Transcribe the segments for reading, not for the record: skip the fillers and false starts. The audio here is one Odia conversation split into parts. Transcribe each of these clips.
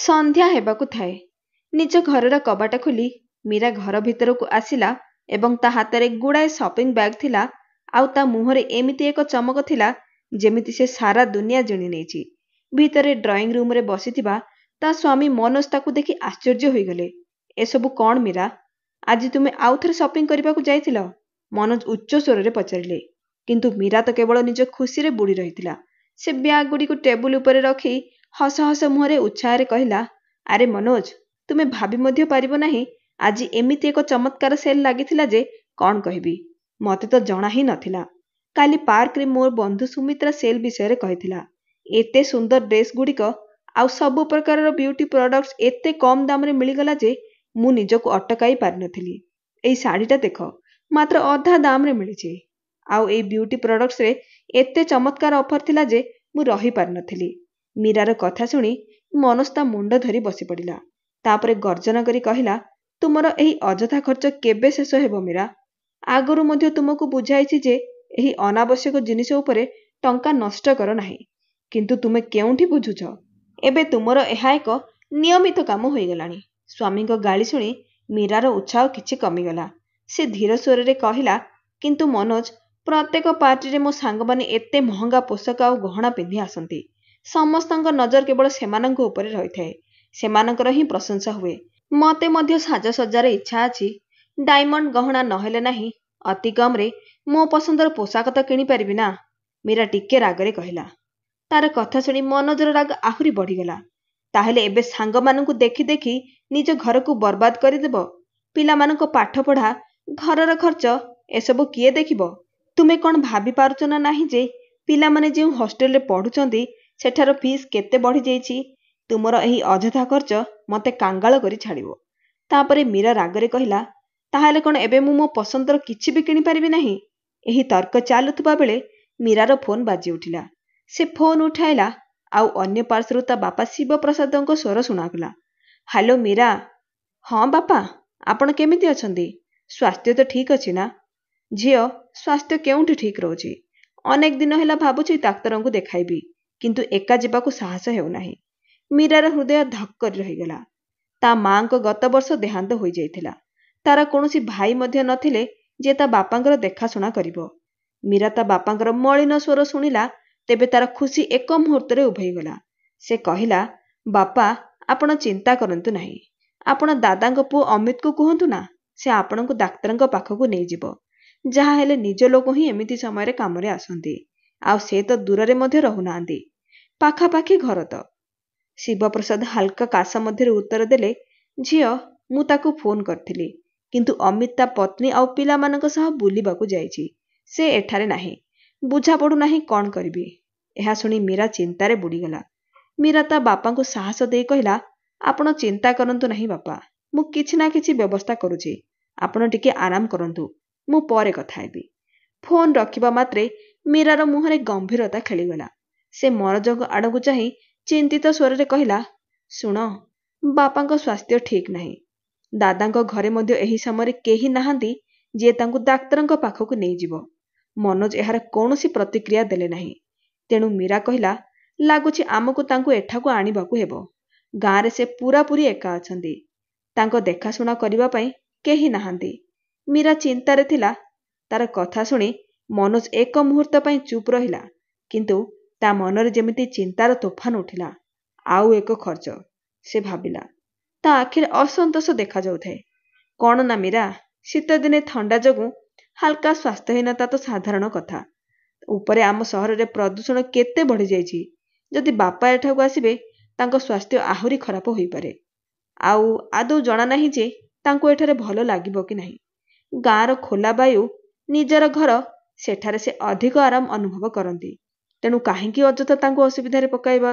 ସନ୍ଧ୍ୟା ହେବାକୁ ଥାଏ। ନିଜ ଘରର କବାଟ ଖୋଲି ମୀରା ଘର ଭିତରକୁ ଆସିଲା ଏବଂ ତା ହାତରେ ଗୁଡ଼ାଏ ସପିଂ ବ୍ୟାଗ୍ ଥିଲା। ଆଉ ତା ମୁହଁରେ ଏମିତି ଏକ ଚମକ ଥିଲା ଯେମିତି ସେ ସାରା ଦୁନିଆ ଜିଣି ନେଇଛି। ଭିତରେ ଡ୍ରଇଂ ରୁମ୍ରେ ବସିଥିବା ତା ସ୍ୱାମୀ ମନୋଜ ତାକୁ ଦେଖି ଆଶ୍ଚର୍ଯ୍ୟ ହୋଇଗଲେ। ଏସବୁ କ'ଣ ମୀରା? ଆଜି ତୁମେ ଆଉ ଥରେ ସପିଂ କରିବାକୁ ଯାଇଥିଲ? ମନୋଜ ଉଚ୍ଚ ସ୍ୱରରେ ପଚାରିଲେ। କିନ୍ତୁ ମୀରା ତ କେବଳ ନିଜ ଖୁସିରେ ବୁଡ଼ି ରହିଥିଲା। ସେ ବ୍ୟାଗ୍ ଗୁଡ଼ିକୁ ଟେବୁଲ ଉପରେ ରଖି ହସ ହସ ମୁହଁରେ ଉତ୍ସାହରେ କହିଲା, ଆରେ ମନୋଜ, ତୁମେ ଭାବି ମଧ୍ୟ ପାରିବ ନାହିଁ ଆଜି ଏମିତି ଏକ ଚମତ୍କାର ସେଲ୍ ଲାଗିଥିଲା ଯେ କ'ଣ କହିବି। ମୋତେ ତ ଜଣା ହିଁ ନଥିଲା। କାଲି ପାର୍କରେ ମୋ ବନ୍ଧୁ ସୁମିତ୍ରା ସେଲ୍ ବିଷୟରେ କହିଥିଲା। ଏତେ ସୁନ୍ଦର ଡ୍ରେସ୍ ଗୁଡ଼ିକ ଆଉ ସବୁ ପ୍ରକାରର ବିୟୁଟି ପ୍ରଡକ୍ଟସ୍ ଏତେ କମ୍ ଦାମରେ ମିଳିଗଲା ଯେ ମୁଁ ନିଜକୁ ଅଟକାଇ ପାରିନଥିଲି। ଏଇ ଶାଢ଼ୀଟା ଦେଖ, ମାତ୍ର ଅଧା ଦାମରେ ମିଳିଛି। ଆଉ ଏଇ ବିୟୁଟି ପ୍ରଡକ୍ଟସରେ ଏତେ ଚମତ୍କାର ଅଫର୍ ଥିଲା ଯେ ମୁଁ ରହିପାରିନଥିଲି। ମୀରାର କଥା ଶୁଣି ମନୋଜ ତା ମୁଣ୍ଡ ଧରି ବସିପଡ଼ିଲା। ତାପରେ ଗର୍ଜନ କରି କହିଲା, ତୁମର ଏହି ଅଯଥା ଖର୍ଚ୍ଚ କେବେ ଶେଷ ହେବ ମୀରା? ଆଗରୁ ମଧ୍ୟ ତୁମକୁ ବୁଝାଇଛି ଯେ ଏହି ଅନାବଶ୍ୟକ ଜିନିଷ ଉପରେ ଟଙ୍କା ନଷ୍ଟ କର ନାହିଁ। କିନ୍ତୁ ତୁମେ କେଉଁଠି ବୁଝୁଛ? ଏବେ ତୁମର ଏହା ଏକ ନିୟମିତ କାମ ହୋଇଗଲାଣି। ସ୍ୱାମୀଙ୍କ ଗାଳି ଶୁଣି ମୀରାର ଉତ୍ସାହ କିଛି କମିଗଲା। ସେ ଧୀର ସ୍ୱରରେ କହିଲା, କିନ୍ତୁ ମନୋଜ, ପ୍ରତ୍ୟେକ ପାର୍ଟିରେ ମୋ ସାଙ୍ଗମାନେ ଏତେ ମହଙ୍ଗା ପୋଷାକ ଆଉ ଗହଣା ପିନ୍ଧି ଆସନ୍ତି। ସମସ୍ତଙ୍କ ନଜର କେବଳ ସେମାନଙ୍କ ଉପରେ ରହିଥାଏ। ସେମାନଙ୍କର ହିଁ ପ୍ରଶଂସା ହୁଏ। ମୋତେ ମଧ୍ୟ ସାଜସଜ୍ଜାର ଇଚ୍ଛା ଅଛି। ଡାଇମଣ୍ଡ ଗହଣା ନହେଲେ ନାହିଁ, ଅତି କମ୍ରେ ମୋ ପସନ୍ଦର ପୋଷାକ ତ କିଣିପାରିବି ନା? ମୀରା ଟିକେ ରାଗରେ କହିଲା। ତାର କଥା ଶୁଣି ମନୋଜର ରାଗ ଆହୁରି ବଢ଼ିଗଲା। ତାହେଲେ ଏବେ ସାଙ୍ଗମାନଙ୍କୁ ଦେଖି ଦେଖି ନିଜ ଘରକୁ ବର୍ବାଦ କରିଦେବ? ପିଲାମାନଙ୍କ ପାଠପଢ଼ା, ଘରର ଖର୍ଚ୍ଚ ଏସବୁ କିଏ ଦେଖିବ? ତୁମେ କ'ଣ ଭାବିପାରୁଛ ନା ନାହିଁ ଯେ ପିଲାମାନେ ଯେଉଁ ହଷ୍ଟେଲରେ ପଢ଼ୁଛନ୍ତି ସେଠାର ଫିସ୍ କେତେ ବଢ଼ିଯାଇଛି? ତୁମର ଏହି ଅଯଥା ଖର୍ଚ୍ଚ ମୋତେ କାଙ୍ଗାଳ କରି ଛାଡ଼ିବ। ତାପରେ ମୀରା ରାଗରେ କହିଲା, ତାହେଲେ କ'ଣ ଏବେ ମୁଁ ମୋ ପସନ୍ଦର କିଛି ବି କିଣିପାରିବି ନାହିଁ? ଏହି ତର୍କ ଚାଲୁଥିବା ବେଳେ ମୀରାର ଫୋନ୍ ବାଜି ଉଠିଲା। ସେ ଫୋନ୍ ଉଠାଇଲା ଆଉ ଅନ୍ୟ ପାର୍ଶ୍ୱରୁ ତା ବାପା ଶିବପ୍ରସାଦଙ୍କ ସ୍ୱର ଶୁଣାଗଲା। ହ୍ୟାଲୋ ମୀରା। ହଁ ବାପା, ଆପଣ କେମିତି ଅଛନ୍ତି? ସ୍ୱାସ୍ଥ୍ୟ ତ ଠିକ୍ ଅଛି ନା? ଝିଅ, ସ୍ୱାସ୍ଥ୍ୟ କେଉଁଠି ଠିକ୍ ରହୁଛି? ଅନେକ ଦିନ ହେଲା ଭାବୁଛି ଡାକ୍ତରଙ୍କୁ ଦେଖାଇବି, କିନ୍ତୁ ଏକା ଯିବାକୁ ସାହସ ହେଉନାହିଁ। ମୀରାର ହୃଦୟ ଧକ୍ କରି ରହିଗଲା। ତା ମାଆଙ୍କ ଗତ ବର୍ଷ ଦେହାନ୍ତ ହୋଇଯାଇଥିଲା। ତାର କୌଣସି ଭାଇ ମଧ୍ୟ ନଥିଲେ ଯେ ତା ବାପାଙ୍କର ଦେଖାଶୁଣା କରିବ। ମୀରା ତା ବାପାଙ୍କର ମଳିନ ସ୍ୱର ଶୁଣିଲା, ତେବେ ତାର ଖୁସି ଏକ ମୁହୂର୍ତ୍ତରେ ଉଭେଇଗଲା। ସେ କହିଲା, ବାପା, ଆପଣ ଚିନ୍ତା କରନ୍ତୁ ନାହିଁ। ଆପଣ ଦାଦାଙ୍କ ପୁଅ ଅମିତକୁ କୁହନ୍ତୁ ନା, ସେ ଆପଣଙ୍କୁ ଡାକ୍ତରଙ୍କ ପାଖକୁ ନେଇଯିବ। ଯାହା ହେଲେ ନିଜ ଲୋକ ହିଁ ଏମିତି ସମୟରେ କାମରେ ଆସନ୍ତି। ଆଉ ସେ ତ ଦୂରରେ ମଧ୍ୟ ରହୁନାହାନ୍ତି, ପାଖାପାଖି ଘର ତ। ଶିବପ୍ରସାଦ ହାଲକା କାଶ ମଧ୍ୟରେ ଉତ୍ତର ଦେଲେ, ଝିଅ, ମୁଁ ତାକୁ ଫୋନ୍ କରିଥିଲି, କିନ୍ତୁ ଅମିତ ତା ପତ୍ନୀ ଆଉ ପିଲାମାନଙ୍କ ସହ ବୁଲିବାକୁ ଯାଇଛି। ସେ ଏଠାରେ ନାହିଁ। ବୁଝା ପଡ଼ୁନାହିଁ କ'ଣ କରିବି। ଏହା ଶୁଣି ମୀରା ଚିନ୍ତାରେ ବୁଡ଼ିଗଲା। ମୀରା ତା ବାପାଙ୍କୁ ସାହସ ଦେଇ କହିଲା, ଆପଣ ଚିନ୍ତା କରନ୍ତୁ ନାହିଁ ବାପା, ମୁଁ କିଛି ନା କିଛି ବ୍ୟବସ୍ଥା କରୁଛି। ଆପଣ ଟିକେ ଆରାମ କରନ୍ତୁ, ମୁଁ ପରେ କଥା ହେବି। ଫୋନ୍ ରଖିବା ମାତ୍ରେ ମୀରାର ମୁହଁରେ ଗମ୍ଭୀରତା ଖେଳିଗଲା। ସେ ମନୋଜଙ୍କ ଆଡ଼କୁ ଚାହିଁ ଚିନ୍ତିତ ସ୍ୱରରେ କହିଲା, ଶୁଣ, ବାପାଙ୍କ ସ୍ୱାସ୍ଥ୍ୟ ଠିକ୍ ନାହିଁ। ଦାଦାଙ୍କ ଘରେ ମଧ୍ୟ ଏହି ସମୟରେ କେହି ନାହାନ୍ତି ଯିଏ ତାଙ୍କୁ ଡାକ୍ତରଙ୍କ ପାଖକୁ ନେଇଯିବ। ମନୋଜ ଏହାର କୌଣସି ପ୍ରତିକ୍ରିୟା ଦେଲେ ନାହିଁ। ତେଣୁ ମୀରା କହିଲା, ଲାଗୁଛି ଆମକୁ ତାଙ୍କୁ ଏଠାକୁ ଆଣିବାକୁ ହେବ। ଗାଁରେ ସେ ପୂରାପୂରି ଏକା ଅଛନ୍ତି। ତାଙ୍କ ଦେଖାଶୁଣା କରିବା ପାଇଁ କେହି ନାହାନ୍ତି। ମୀରା ଚିନ୍ତାରେ ଥିଲା। ତାର କଥା ଶୁଣି ମନୋଜ ଏକ ମୁହୂର୍ତ୍ତ ପାଇଁ ଚୁପ୍ ରହିଲା। କିନ୍ତୁ ତା ମନରେ ଯେମିତି ଚିନ୍ତାର ତୋଫାନ ଉଠିଲା। ଆଉ ଏକ ଖର୍ଚ୍ଚ, ସେ ଭାବିଲା। ତା ଆଖିରେ ଅସନ୍ତୋଷ ଦେଖାଯାଉଥାଏ। କ'ଣ ନା ମୀରା, ଶୀତଦିନେ ଥଣ୍ଡା ଯୋଗୁଁ ହାଲକା ସ୍ୱାସ୍ଥ୍ୟହୀନତା ତ ସାଧାରଣ କଥା। ଉପରେ ଆମ ସହରରେ ପ୍ରଦୂଷଣ କେତେ ବଢ଼ିଯାଇଛି। ଯଦି ବାପା ଏଠାକୁ ଆସିବେ, ତାଙ୍କ ସ୍ୱାସ୍ଥ୍ୟ ଆହୁରି ଖରାପ ହୋଇପାରେ। ଆଉ ଆଦୌ ଜଣା ନାହିଁ ଯେ ତାଙ୍କୁ ଏଠାରେ ଭଲ ଲାଗିବ କି ନାହିଁ। ଗାଁର ଖୋଲା ବାୟୁ, ନିଜର ଘର, ସେଠାରେ ସେ ଅଧିକ ଆରାମ ଅନୁଭବ କରନ୍ତି। ତେଣୁ କାହିଁକି ଅଯଥା ତାଙ୍କୁ ଅସୁବିଧାରେ ପକାଇବା?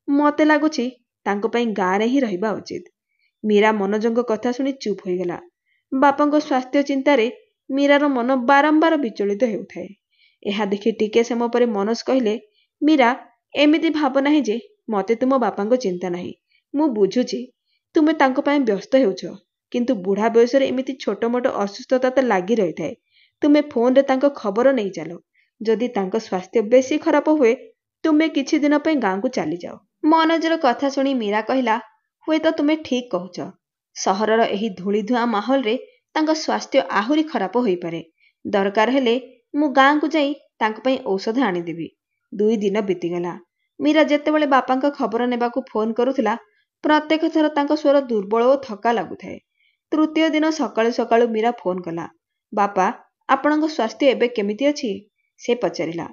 ମୋତେ ଲାଗୁଛି ତାଙ୍କ ପାଇଁ ଗାଁରେ ହିଁ ରହିବା ଉଚିତ। ମୀରା ମନୋଜଙ୍କ କଥା ଶୁଣି ଚୁପ୍ ହୋଇଗଲା। ବାପାଙ୍କ ସ୍ୱାସ୍ଥ୍ୟ ଚିନ୍ତାରେ ମୀରାର ମନ ବାରମ୍ବାର ବିଚଳିତ ହେଉଥାଏ। ଏହା ଦେଖି ଟିକେ ସମୟ ପରେ ମନୋଜ କହିଲେ, ମୀରା, ଏମିତି ଭାବ ନାହିଁ ଯେ ମୋତେ ତୁମ ବାପାଙ୍କ ଚିନ୍ତା ନାହିଁ। ମୁଁ ବୁଝୁଛି ତୁମେ ତାଙ୍କ ପାଇଁ ବ୍ୟସ୍ତ ହେଉଛ, କିନ୍ତୁ ବୁଢ଼ା ବୟସରେ ଏମିତି ଛୋଟ ମୋଟ ଅସୁସ୍ଥତା ତ ଲାଗି ରହିଥାଏ। ତୁମେ ଫୋନ୍ରେ ତାଙ୍କ ଖବର ନେଇ ଚାଲ। ଯଦି ତାଙ୍କ ସ୍ୱାସ୍ଥ୍ୟ ବେଶୀ ଖରାପ ହୁଏ, ତୁମେ କିଛି ଦିନ ପାଇଁ ଗାଁକୁ ଚାଲିଯାଅ। ମନୋଜର କଥା ଶୁଣି ମୀରା କହିଲା, ହୁଏତ ତୁମେ ଠିକ୍ କହୁଛ। ସହରର ଏହି ଧୂଳିଧୂଆଁ ମାହୋଲରେ ତାଙ୍କ ସ୍ୱାସ୍ଥ୍ୟ ଆହୁରି ଖରାପ ହୋଇପାରେ। ଦରକାର ହେଲେ ମୁଁ ଗାଁକୁ ଯାଇ ତାଙ୍କ ପାଇଁ ଔଷଧ ଆଣିଦେବି। 2 ଦିନ ବିତିଗଲା। ମୀରା ଯେତେବେଳେ ବାପାଙ୍କ ଖବର ନେବାକୁ ଫୋନ୍ କରୁଥିଲା, ପ୍ରତ୍ୟେକ ଥର ତାଙ୍କ ସ୍ୱର ଦୁର୍ବଳ ଓ ଥକା ଲାଗୁଥାଏ। ତୃତୀୟ ଦିନ ସକାଳୁ ସକାଳୁ ମୀରା ଫୋନ୍ କଲା। ବାପା, ଆପଣଙ୍କ ସ୍ୱାସ୍ଥ୍ୟ ଏବେ କେମିତି ଅଛି? ସେ ପଚାରିଲା।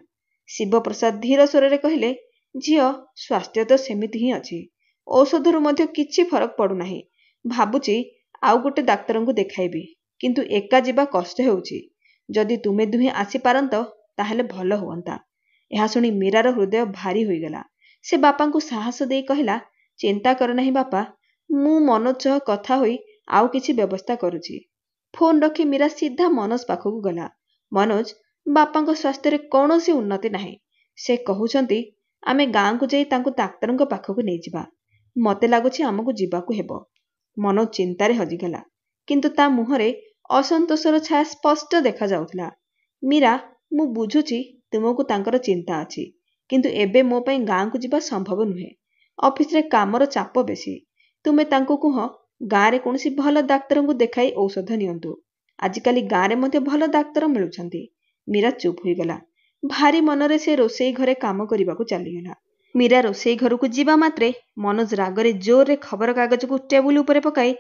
ଶିବପ୍ରସାଦ ଧୀର ସ୍ୱରରେ କହିଲେ, ଝିଅ, ସ୍ୱାସ୍ଥ୍ୟ ତ ସେମିତି ହିଁ ଅଛି। ଔଷଧରୁ ମଧ୍ୟ କିଛି ଫରକ ପଡ଼ୁନାହିଁ। ଭାବୁଛି ଆଉ ଗୋଟେ ଡାକ୍ତରଙ୍କୁ ଦେଖାଇବି, କିନ୍ତୁ ଏକା ଯିବା କଷ୍ଟ ହେଉଛି। ଯଦି ତୁମେ ଦୁହେଁ ଆସିପାରନ୍ତ ତାହେଲେ ଭଲ ହୁଅନ୍ତା। ଏହା ଶୁଣି ମୀରାର ହୃଦୟ ଭାରି ହୋଇଗଲା। ସେ ବାପାଙ୍କୁ ସାହସ ଦେଇ କହିଲା, ଚିନ୍ତା କର ନାହିଁ ବାପା, ମୁଁ ମନୋଜ ସହ କଥା ହୋଇ ଆଉ କିଛି ବ୍ୟବସ୍ଥା କରୁଛି। ଫୋନ୍ ରଖି ମୀରା ସିଧା ମନୋଜ ପାଖକୁ ଗଲା। ମନୋଜ, ବାପାଙ୍କ ସ୍ୱାସ୍ଥ୍ୟରେ କୌଣସି ଉନ୍ନତି ନାହିଁ। ସେ କହୁଛନ୍ତି ଆମେ ଗାଁକୁ ଯାଇ ତାଙ୍କୁ ଡାକ୍ତରଙ୍କ ପାଖକୁ ନେଇଯିବା। ମୋତେ ଲାଗୁଛି ଆମକୁ ଯିବାକୁ ହେବ। ମନୋଜ ଚିନ୍ତାରେ ହଜିଗଲା, କିନ୍ତୁ ତା ମୁହଁରେ ଅସନ୍ତୋଷର ଛାୟା ସ୍ପଷ୍ଟ ଦେଖାଯାଉଥିଲା। ମୀରା, ମୁଁ ବୁଝୁଛି ତୁମକୁ ତାଙ୍କର ଚିନ୍ତା ଅଛି, କିନ୍ତୁ ଏବେ ମୋ ପାଇଁ ଗାଁକୁ ଯିବା ସମ୍ଭବ ନୁହେଁ। ଅଫିସରେ କାମର ଚାପ ବେଶୀ। ତୁମେ ତାଙ୍କୁ କୁହ ଗାଁରେ କୌଣସି ଭଲ ଡାକ୍ତରଙ୍କୁ ଦେଖାଇ ଔଷଧ ନିଅନ୍ତୁ। ଆଜିକାଲି ଗାଁରେ ମଧ୍ୟ ଭଲ ଡାକ୍ତର ମିଳୁଛନ୍ତି। ମୀରା ଚୁପ୍ ହୋଇଗଲା। ଭାରି ମନରେ ସେ ରୋଷେଇ ଘରେ କାମ କରିବାକୁ ଚାଲିଗଲା। ମୀରା ରୋଷେଇ ଘରକୁ ଯିବା ମାତ୍ରେ ମନୋଜ ରାଗରେ ଜୋରରେ ଖବରକାଗଜକୁ ଟେବୁଲ ଉପରେ ପକାଇ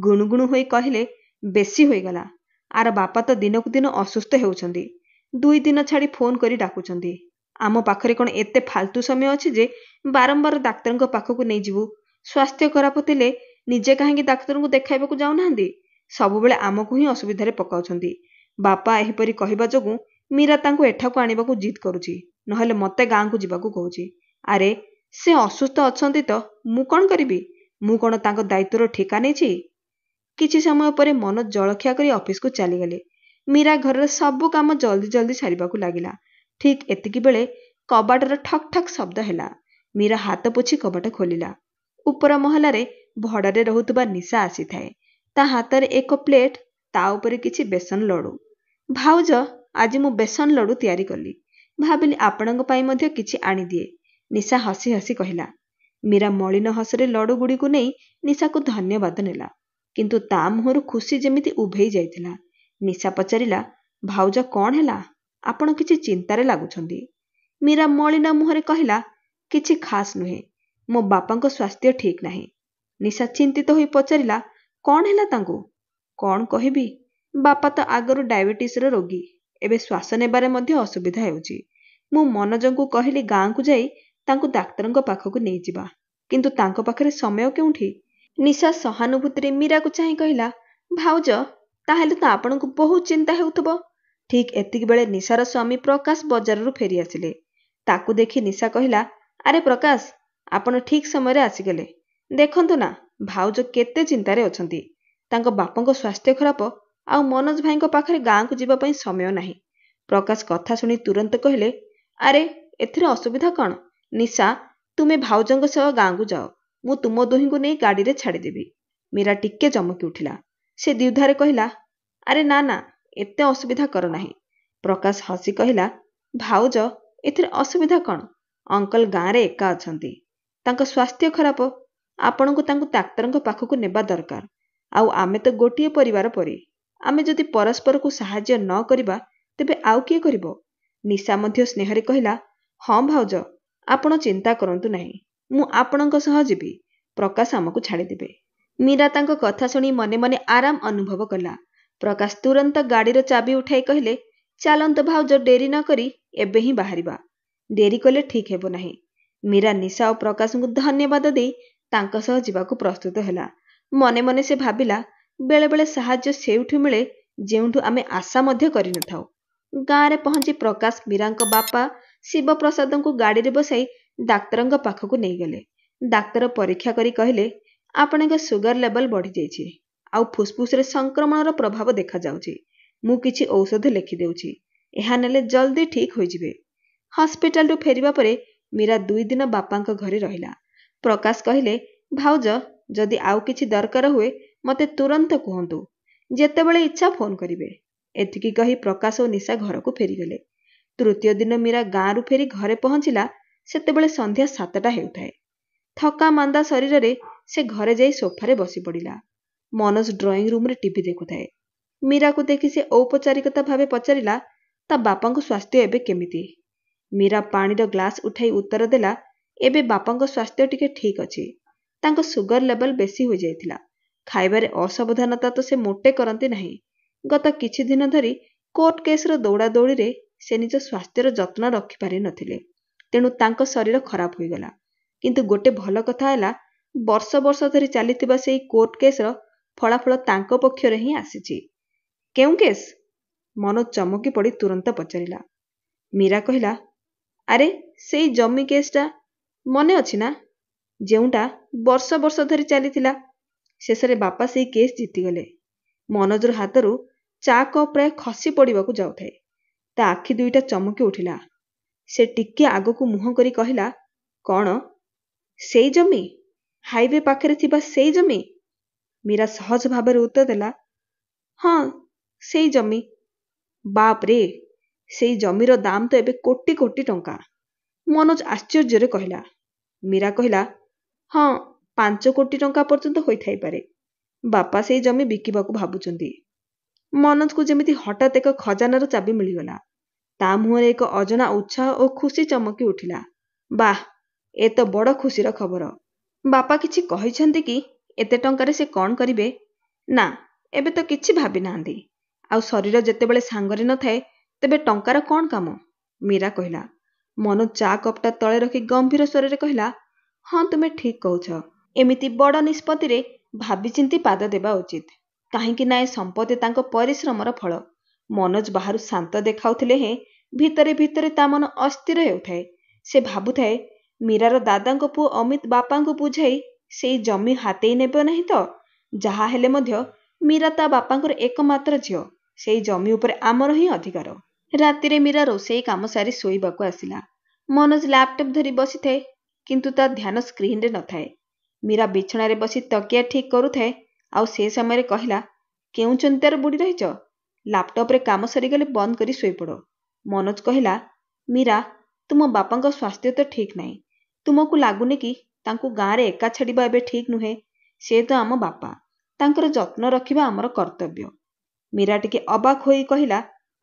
ଗୁଣୁଗୁଣୁ ହୋଇ କହିଲେ, ବେଶୀ ହୋଇଗଲା। ଆର ବାପା ତ ଦିନକୁ ଦିନ ଅସୁସ୍ଥ ହେଉଛନ୍ତି। 2 ଦିନ ଛାଡ଼ି ଫୋନ୍ କରି ଡାକୁଛନ୍ତି। ଆମ ପାଖରେ କ'ଣ ଏତେ ଫାଲତୁ ସମୟ ଅଛି ଯେ ବାରମ୍ବାର ଡାକ୍ତରଙ୍କ ପାଖକୁ ନେଇଯିବୁ? ସ୍ୱାସ୍ଥ୍ୟ ଖରାପ ଥିଲେ ନିଜେ କାହିଁକି ଡାକ୍ତରଙ୍କୁ ଦେଖାଇବାକୁ ଯାଉନାହାନ୍ତି? ସବୁବେଳେ ଆମକୁ ହିଁ ଅସୁବିଧାରେ ପକାଉଛନ୍ତି। ବାପା ଏହିପରି କହିବା ଯୋଗୁଁ ମୀରା ତାଙ୍କୁ ଏଠାକୁ ଆଣିବାକୁ ଜିଦ୍ କରୁଛି, ନହେଲେ ମୋତେ ଗାଁକୁ ଯିବାକୁ କହୁଛି। ଆରେ, ସେ ଅସୁସ୍ଥ ଅଛନ୍ତି ତ ମୁଁ କ'ଣ କରିବି? ମୁଁ କ'ଣ ତାଙ୍କ ଦାୟିତ୍ୱର ଠିକା ନେଇଛି? କିଛି ସମୟ ପରେ ମନୋଜ ଜଳଖିଆ କରି ଅଫିସକୁ ଚାଲିଗଲେ। ମୀରା ଘରର ସବୁ କାମ ଜଲ୍ଦି ଜଲ୍ଦି ସାରିବାକୁ ଲାଗିଲା। ଠିକ୍ ଏତିକି ବେଳେ କବାଟର ଠକ୍ ଠକ୍ ଶବ୍ଦ ହେଲା। ମୀରା ହାତ ପୋଛି କବାଟ ଖୋଲିଲା। ଉପର ମହଲାରେ ଭଡ଼ାରେ ରହୁଥିବା ନିଶା ଆସିଥାଏ। ତା ହାତରେ ଏକ ପ୍ଲେଟ୍, ତା ଉପରେ କିଛି ବେସନ ଲଡ଼ୁ। ଭାଉଜ, ଆଜି ମୁଁ ବେସନ ଲଡ଼ୁ ତିଆରି କଲି। ଭାବିଲି ଆପଣଙ୍କ ପାଇଁ ମଧ୍ୟ କିଛି ଆଣିଦିଏ। ନିଶା ହସି ହସି କହିଲା। ମୀରା ମଳିନ ହସରେ ଲଡ଼ୁଗୁଡ଼ିକୁ ନେଇ ନିଶାକୁ ଧନ୍ୟବାଦ ନେଲା, କିନ୍ତୁ ତା ମୁହଁରୁ ଖୁସି ଯେମିତି ଉଭେଇ ଯାଇଥିଲା। ନିଶା ପଚାରିଲା, ଭାଉଜ କ'ଣ ହେଲା? ଆପଣ କିଛି ଚିନ୍ତାରେ ଲାଗୁଛନ୍ତି। ମୀରା ମଳିନ ମୁହଁରେ କହିଲା, କିଛି ଖାସ୍ ନୁହେଁ। ମୋ ବାପାଙ୍କ ସ୍ୱାସ୍ଥ୍ୟ ଠିକ୍ ନାହିଁ। ନିଶା ଚିନ୍ତିତ ହୋଇ ପଚାରିଲା, କ'ଣ ହେଲା ତାଙ୍କୁ? କ'ଣ କହିବି, ବାପା ତ ଆଗରୁ ଡାଇବେଟିସର ରୋଗୀ। ଏବେ ଶ୍ୱାସ ନେବାରେ ମଧ୍ୟ ଅସୁବିଧା ହେଉଛି। ମୁଁ ମନୋଜଙ୍କୁ କହିଲି ଗାଁକୁ ଯାଇ ତାଙ୍କୁ ଡାକ୍ତରଙ୍କ ପାଖକୁ ନେଇଯିବା, କିନ୍ତୁ ତାଙ୍କ ପାଖରେ ସମୟ କେଉଁଠି? ନିଶା ସହାନୁଭୂତିରେ ମୀରାକୁ ଚାହିଁ କହିଲା, ଭାଉଜ, ତାହେଲେ ତ ଆପଣଙ୍କୁ ବହୁତ ଚିନ୍ତା ହେଉଥିବ। ଠିକ୍ ଏତିକି ବେଳେ ନିଶାର ସ୍ୱାମୀ ପ୍ରକାଶ ବଜାରରୁ ଫେରି ଆସିଲେ। ତାକୁ ଦେଖି ନିଶା କହିଲା, ଆରେ ପ୍ରକାଶ, ଆପଣ ଠିକ୍ ସମୟରେ ଆସିଗଲେ। ଦେଖନ୍ତୁ ନା, ଭାଉଜ କେତେ ଚିନ୍ତାରେ ଅଛନ୍ତି। ତାଙ୍କ ବାପାଙ୍କ ସ୍ୱାସ୍ଥ୍ୟ ଖରାପ, ଆଉ ମନୋଜ ଭାଇଙ୍କ ପାଖରେ ଗାଁକୁ ଯିବା ପାଇଁ ସମୟ ନାହିଁ। ପ୍ରକାଶ କଥା ଶୁଣି ତୁରନ୍ତ କହିଲେ, ଆରେ, ଏଥିରେ ଅସୁବିଧା କ'ଣ? ନିଶା, ତୁମେ ଭାଉଜଙ୍କ ସହ ଗାଁକୁ ଯାଅ। ମୁଁ ତୁମ ଦୁହିଁଙ୍କୁ ନେଇ ଗାଡ଼ିରେ ଛାଡ଼ିଦେବି। ମୀରା ଟିକେ ଚମକି ଉଠିଲା। ସେ ଦ୍ୱିଧାରେ କହିଲା, ଆରେ ନା ନା, ଏତେ ଅସୁବିଧା କର ନାହିଁ। ପ୍ରକାଶ ହସି କହିଲା, ଭାଉଜ, ଏଥିରେ ଅସୁବିଧା କ'ଣ? ଅଙ୍କଲ ଗାଁରେ ଏକା ଅଛନ୍ତି। ତାଙ୍କ ସ୍ୱାସ୍ଥ୍ୟ ଖରାପ। ଆପଣଙ୍କୁ ତାଙ୍କୁ ଡାକ୍ତରଙ୍କ ପାଖକୁ ନେବା ଦରକାର। ଆଉ ଆମେ ତ ଗୋଟିଏ ପରିବାର ପରି। ଆମେ ଯଦି ପରସ୍ପରକୁ ସାହାଯ୍ୟ ନ କରିବା ତେବେ ଆଉ କିଏ କରିବ? ନିଶା ମଧ୍ୟ ସ୍ନେହରେ କହିଲା, ହଁ ଭାଉଜ, ଆପଣ ଚିନ୍ତା କରନ୍ତୁ ନାହିଁ। ମୁଁ ଆପଣଙ୍କ ସହ ଯିବି। ପ୍ରକାଶ ଆମକୁ ଛାଡ଼ିଦେବେ। ମୀରା ତାଙ୍କ କଥା ଶୁଣି ମନେ ମନେ ଆରାମ ଅନୁଭବ କଲା। ପ୍ରକାଶ ତୁରନ୍ତ ଗାଡ଼ିର ଚାବି ଉଠାଇ କହିଲେ, ଚାଲନ୍ତୁ ଭାଉଜ, ଡେରି ନ କରି ଏବେ ହିଁ ବାହାରିବା। ଡେରି କଲେ ଠିକ୍ ହେବ ନାହିଁ। ମୀରା ନିଶା ଓ ପ୍ରକାଶଙ୍କୁ ଧନ୍ୟବାଦ ଦେଇ ତାଙ୍କ ସହ ଯିବାକୁ ପ୍ରସ୍ତୁତ ହେଲା। ମନେ ମନେ ସେ ଭାବିଲା, ବେଳେବେଳେ ସାହାଯ୍ୟ ସେଇଠୁ ମିଳେ ଯେଉଁଠୁ ଆମେ ଆଶା ମଧ୍ୟ କରିନଥାଉ। ଗାଁରେ ପହଞ୍ଚି ପ୍ରକାଶ ମୀରାଙ୍କ ବାପା ଶିବପ୍ରସାଦଙ୍କୁ ଗାଡ଼ିରେ ବସାଇ ଡାକ୍ତରଙ୍କ ପାଖକୁ ନେଇଗଲେ। ଡାକ୍ତର ପରୀକ୍ଷା କରି କହିଲେ, ଆପଣଙ୍କ ସୁଗାର ଲେବଲ ବଢ଼ିଯାଇଛି, ଆଉ ଫୁସ୍ଫୁସ୍ରେ ସଂକ୍ରମଣର ପ୍ରଭାବ ଦେଖାଯାଉଛି। ମୁଁ କିଛି ଔଷଧ ଲେଖିଦେଉଛି। ଏହା ନେଲେ ଜଲ୍ଦି ଠିକ୍ ହୋଇଯିବେ। ହସ୍ପିଟାଲରୁ ଫେରିବା ପରେ ମୀରା 2 ଦିନ ବାପାଙ୍କ ଘରେ ରହିଲା। ପ୍ରକାଶ କହିଲେ, ଭାଉଜ, ଯଦି ଆଉ କିଛି ଦରକାର ହୁଏ ମୋତେ ତୁରନ୍ତ କୁହନ୍ତୁ। ଯେତେବେଳେ ଇଚ୍ଛା ଫୋନ୍ କରିବେ। ଏତିକି କହି ପ୍ରକାଶ ଓ ନିଶା ଘରକୁ ଫେରିଗଲେ। ତୃତୀୟ ଦିନ ମୀରା ଗାଁରୁ ଫେରି ଘରେ ପହଞ୍ଚିଲା ସେତେବେଳେ ସନ୍ଧ୍ୟା 7ଟା ହେଉଥାଏ। ଥକା ମାନ୍ଦା ଶରୀରରେ ସେ ଘରେ ଯାଇ ସୋଫାରେ ବସି ପଡ଼ିଲା। ମନୋଜ ଡ୍ରଇଂ ରୁମ୍ରେ ଟିଭି ଦେଖୁଥାଏ। ମୀରାକୁ ଦେଖି ସେ ଔପଚାରିକତା ଭାବେ ପଚାରିଲା, ତା ବାପାଙ୍କ ସ୍ୱାସ୍ଥ୍ୟ ଏବେ କେମିତି? ମୀରା ପାଣିର ଗ୍ଲାସ୍ ଉଠାଇ ଉତ୍ତର ଦେଲା, ଏବେ ବାପାଙ୍କ ସ୍ୱାସ୍ଥ୍ୟ ଟିକେ ଠିକ୍ ଅଛି। ତାଙ୍କ ସୁଗର ଲେବଲ ବେଶୀ ହୋଇଯାଇଥିଲା। ଖାଇବାରେ ଅସାବଧାନତା ତ ସେ ମୋଟେ କରନ୍ତି ନାହିଁ। ଗତ କିଛି ଦିନ ଧରି କୋର୍ଟ କେସ୍ର ଦୌଡ଼ାଦୌଡ଼ିରେ ସେ ନିଜ ସ୍ୱାସ୍ଥ୍ୟର ଯତ୍ନ ରଖିପାରି ନଥିଲେ। ତେଣୁ ତାଙ୍କ ଶରୀର ଖରାପ ହୋଇଗଲା। କିନ୍ତୁ ଗୋଟେ ଭଲ କଥା ହେଲା, ବର୍ଷ ବର୍ଷ ଧରି ଚାଲିଥିବା ସେଇ କୋର୍ଟ କେସ୍ର ଫଳାଫଳ ତାଙ୍କ ପକ୍ଷରେ ହିଁ ଆସିଛି। କେଉଁ କେସ୍? ମନୋଜ ଚମକି ପଡ଼ି ତୁରନ୍ତ ପଚାରିଲା। ମୀରା କହିଲା, ଆରେ ସେଇ ଜମି କେସ୍ଟା ମନେ ଅଛି ନା? ଯେଉଁଟା ବର୍ଷ ବର୍ଷ ଧରି ଚାଲିଥିଲା। ଶେଷରେ ବାପା ସେଇ କେସ୍ ଜିତିଗଲେ। ମନୋଜର ହାତରୁ ଚା କପ୍ ପ୍ରାୟ ଖସି ପଡ଼ିବାକୁ ଯାଉଥାଏ। ତା ଆଖି ଦୁଇଟା ଚମକି ଉଠିଲା। ସେ ଟିକିଏ ଆଗକୁ ମୁହଁ କରି କହିଲା, କ'ଣ? ସେଇ ଜମି? ହାଇୱେ ପାଖରେ ଥିବା ସେଇ ଜମି? ମୀରା ସହଜ ଭାବରେ ଉତ୍ତର ଦେଲା, ହଁ ସେଇ ଜମି। ବାପରେ, ସେଇ ଜମିର ଦାମ ତ ଏବେ କୋଟି କୋଟି ଟଙ୍କା। ମନୋଜ ଆଶ୍ଚର୍ଯ୍ୟରେ କହିଲା। ମୀରା କହିଲା, ହଁ 5 କୋଟି ଟଙ୍କା ପର୍ଯ୍ୟନ୍ତ ହୋଇଥାଇପାରେ। ବାପା ସେଇ ଜମି ବିକିବାକୁ ଭାବୁଛନ୍ତି। ମନୋଜକୁ ଯେମିତି ହଠାତ୍ ଏକ ଖଜାନାର ଚାବି ମିଳିଗଲା। ତା ମୁହଁରେ ଏକ ଅଜଣା ଉତ୍ସାହ ଓ ଖୁସି ଚମକି ଉଠିଲା। ବାଃ, ଏ ତ ବଡ଼ ଖୁସିର ଖବର। ବାପା କିଛି କହିଛନ୍ତି କି ଏତେ ଟଙ୍କାରେ ସେ କ'ଣ କରିବେ? ନା, ଏବେ ତ କିଛି ଭାବି ନାହାନ୍ତି। ଆଉ ଶରୀର ଯେତେବେଳେ ସାଙ୍ଗରେ ନଥାଏ ତେବେ ଟଙ୍କାର କ'ଣ କାମ? ମୀରା କହିଲା। ମନୋଜ ଚା କପ୍ଟା ତଳେ ରଖି ଗମ୍ଭୀର ସ୍ୱରରେ କହିଲା, ହଁ ତୁମେ ଠିକ୍ କହୁଛ। ଏମିତି ବଡ଼ ନିଷ୍ପତ୍ତିରେ ଭାବିଚିନ୍ତି ପାଦ ଦେବା ଉଚିତ। କାହିଁକି ନା ଏ ସମ୍ପତ୍ତି ତାଙ୍କ ପରିଶ୍ରମର ଫଳ। ମନୋଜ ବାହାରୁ ଶାନ୍ତ ଦେଖାଉଥିଲେ ହେଁ ଭିତରେ ଭିତରେ ତା ମନ ଅସ୍ଥିର ହେଉଥାଏ। ସେ ଭାବୁଥାଏ, ମୀରାର ଦାଦାଙ୍କ ପୁଅ ଅମିତ ବାପାଙ୍କୁ ବୁଝାଇ ସେଇ ଜମି ହାତେଇ ନେବ ନାହିଁ ତ? ଯାହା ହେଲେ ମଧ୍ୟ ମୀରା ତା ବାପାଙ୍କର ଏକମାତ୍ର ଝିଅ। ସେଇ ଜମି ଉପରେ ଆମର ହିଁ ଅଧିକାର। ରାତିରେ ମୀରା ରୋଷେଇ କାମ ସାରି ଶୋଇବାକୁ ଆସିଲା। ମନୋଜ ଲ୍ୟାପଟପ୍ ଧରି ବସିଥାଏ, କିନ୍ତୁ ତା ଧ୍ୟାନ ସ୍କ୍ରିନରେ ନଥାଏ। ମୀରା ବିଛଣାରେ ବସି ତକିଆ ଠିକ୍ କରୁଥାଏ। ଆଉ ସେ ସମୟରେ କହିଲା, କେଉଁ ଚିନ୍ତାରେ ବୁଡ଼ି ରହିଛ? ଲ୍ୟାପଟପ୍ରେ କାମ ସରିଗଲେ ବନ୍ଦ କରି ଶୋଇପଡ଼। ମନୋଜ କହିଲା, ମୀରା, ତୁମ ବାପାଙ୍କ ସ୍ୱାସ୍ଥ୍ୟ ତ ଠିକ୍ ନାହିଁ। ତୁମକୁ ଲାଗୁନି କି ତାଙ୍କୁ ଗାଁରେ ଏକା ଛାଡ଼ିବା ଏବେ ଠିକ୍ ନୁହେଁ? ସେ ତ ଆମ ବାପା। ତାଙ୍କର ଯତ୍ନ ରଖିବା ଆମର କର୍ତ୍ତବ୍ୟ। ମୀରା ଟିକେ ଅବାକ୍ ହୋଇ କହିଲା,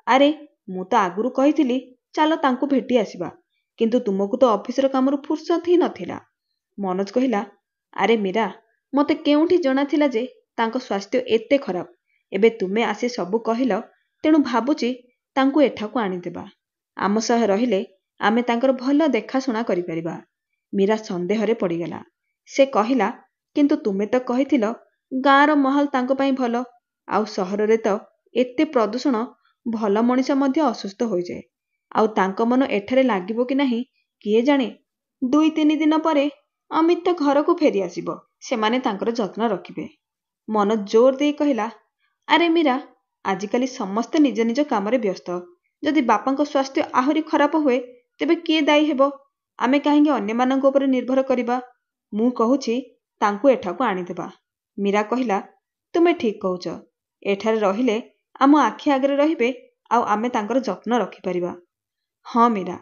ଆରେ ମୁଁ ତ ଆଗରୁ କହିଥିଲି ଚାଲ ତାଙ୍କୁ ଭେଟି ଆସିବା। କିନ୍ତୁ ତୁମକୁ ତ ଅଫିସର କାମରୁ ଫୁର୍ସତ ହିଁ ନଥିଲା। ମନୋଜ କହିଲା, ଆରେ ମୀରା, ମୋତେ କେଉଁଠି ଜଣାଥିଲା ଯେ ତାଙ୍କ ସ୍ୱାସ୍ଥ୍ୟ ଏତେ ଖରାପ। ଏବେ ତୁମେ ଆସି ସବୁ କହିଲ, ତେଣୁ ଭାବୁଛି ତାଙ୍କୁ ଏଠାକୁ ଆଣିଦେବା। ଆମ ସହ ରହିଲେ ଆମେ ତାଙ୍କର ଭଲ ଦେଖାଶୁଣା କରିପାରିବା। ମୀରା ସନ୍ଦେହରେ ପଡ଼ିଗଲା। ସେ କହିଲା, କିନ୍ତୁ ତୁମେ ତ କହିଥିଲ ଗାଁର ମହଲ ତାଙ୍କ ପାଇଁ ଭଲ। ଆଉ ସହରରେ ତ ଏତେ ପ୍ରଦୂଷଣ, ଭଲ ମଣିଷ ମଧ୍ୟ ଅସୁସ୍ଥ ହୋଇଯାଏ। ଆଉ ତାଙ୍କ ମନ ଏଠାରେ ଲାଗିବ କି ନାହିଁ କିଏ ଜାଣେ? 2-3 ଦିନ ପରେ ଅମିତ ତ ଘରକୁ ଫେରି ଆସିବ। ସେମାନେ ତାଙ୍କର ଯତ୍ନ ରଖିବେ। ମନୋଜ ଜୋର ଦେଇ କହିଲା, ଆରେ ମୀରା, ଆଜିକାଲି ସମସ୍ତେ ନିଜ ନିଜ କାମରେ ବ୍ୟସ୍ତ। ଯଦି ବାପାଙ୍କ ସ୍ୱାସ୍ଥ୍ୟ ଆହୁରି ଖରାପ ହୁଏ ତେବେ କିଏ ଦାୟୀ ହେବ? ଆମେ କାହିଁକି ଅନ୍ୟମାନଙ୍କ ଉପରେ ନିର୍ଭର କରିବା? ମୁଁ କହୁଛି ତାଙ୍କୁ ଏଠାକୁ ଆଣିଦେବା। ମୀରା କହିଲା, ତୁମେ ଠିକ୍ କହୁଛ। ଏଠାରେ ରହିଲେ ଆମ ଆଖି ଆଗରେ ରହିବେ ଆଉ ଆମେ ତାଙ୍କର ଯତ୍ନ ରଖିପାରିବା। ହଁ ମୀରା,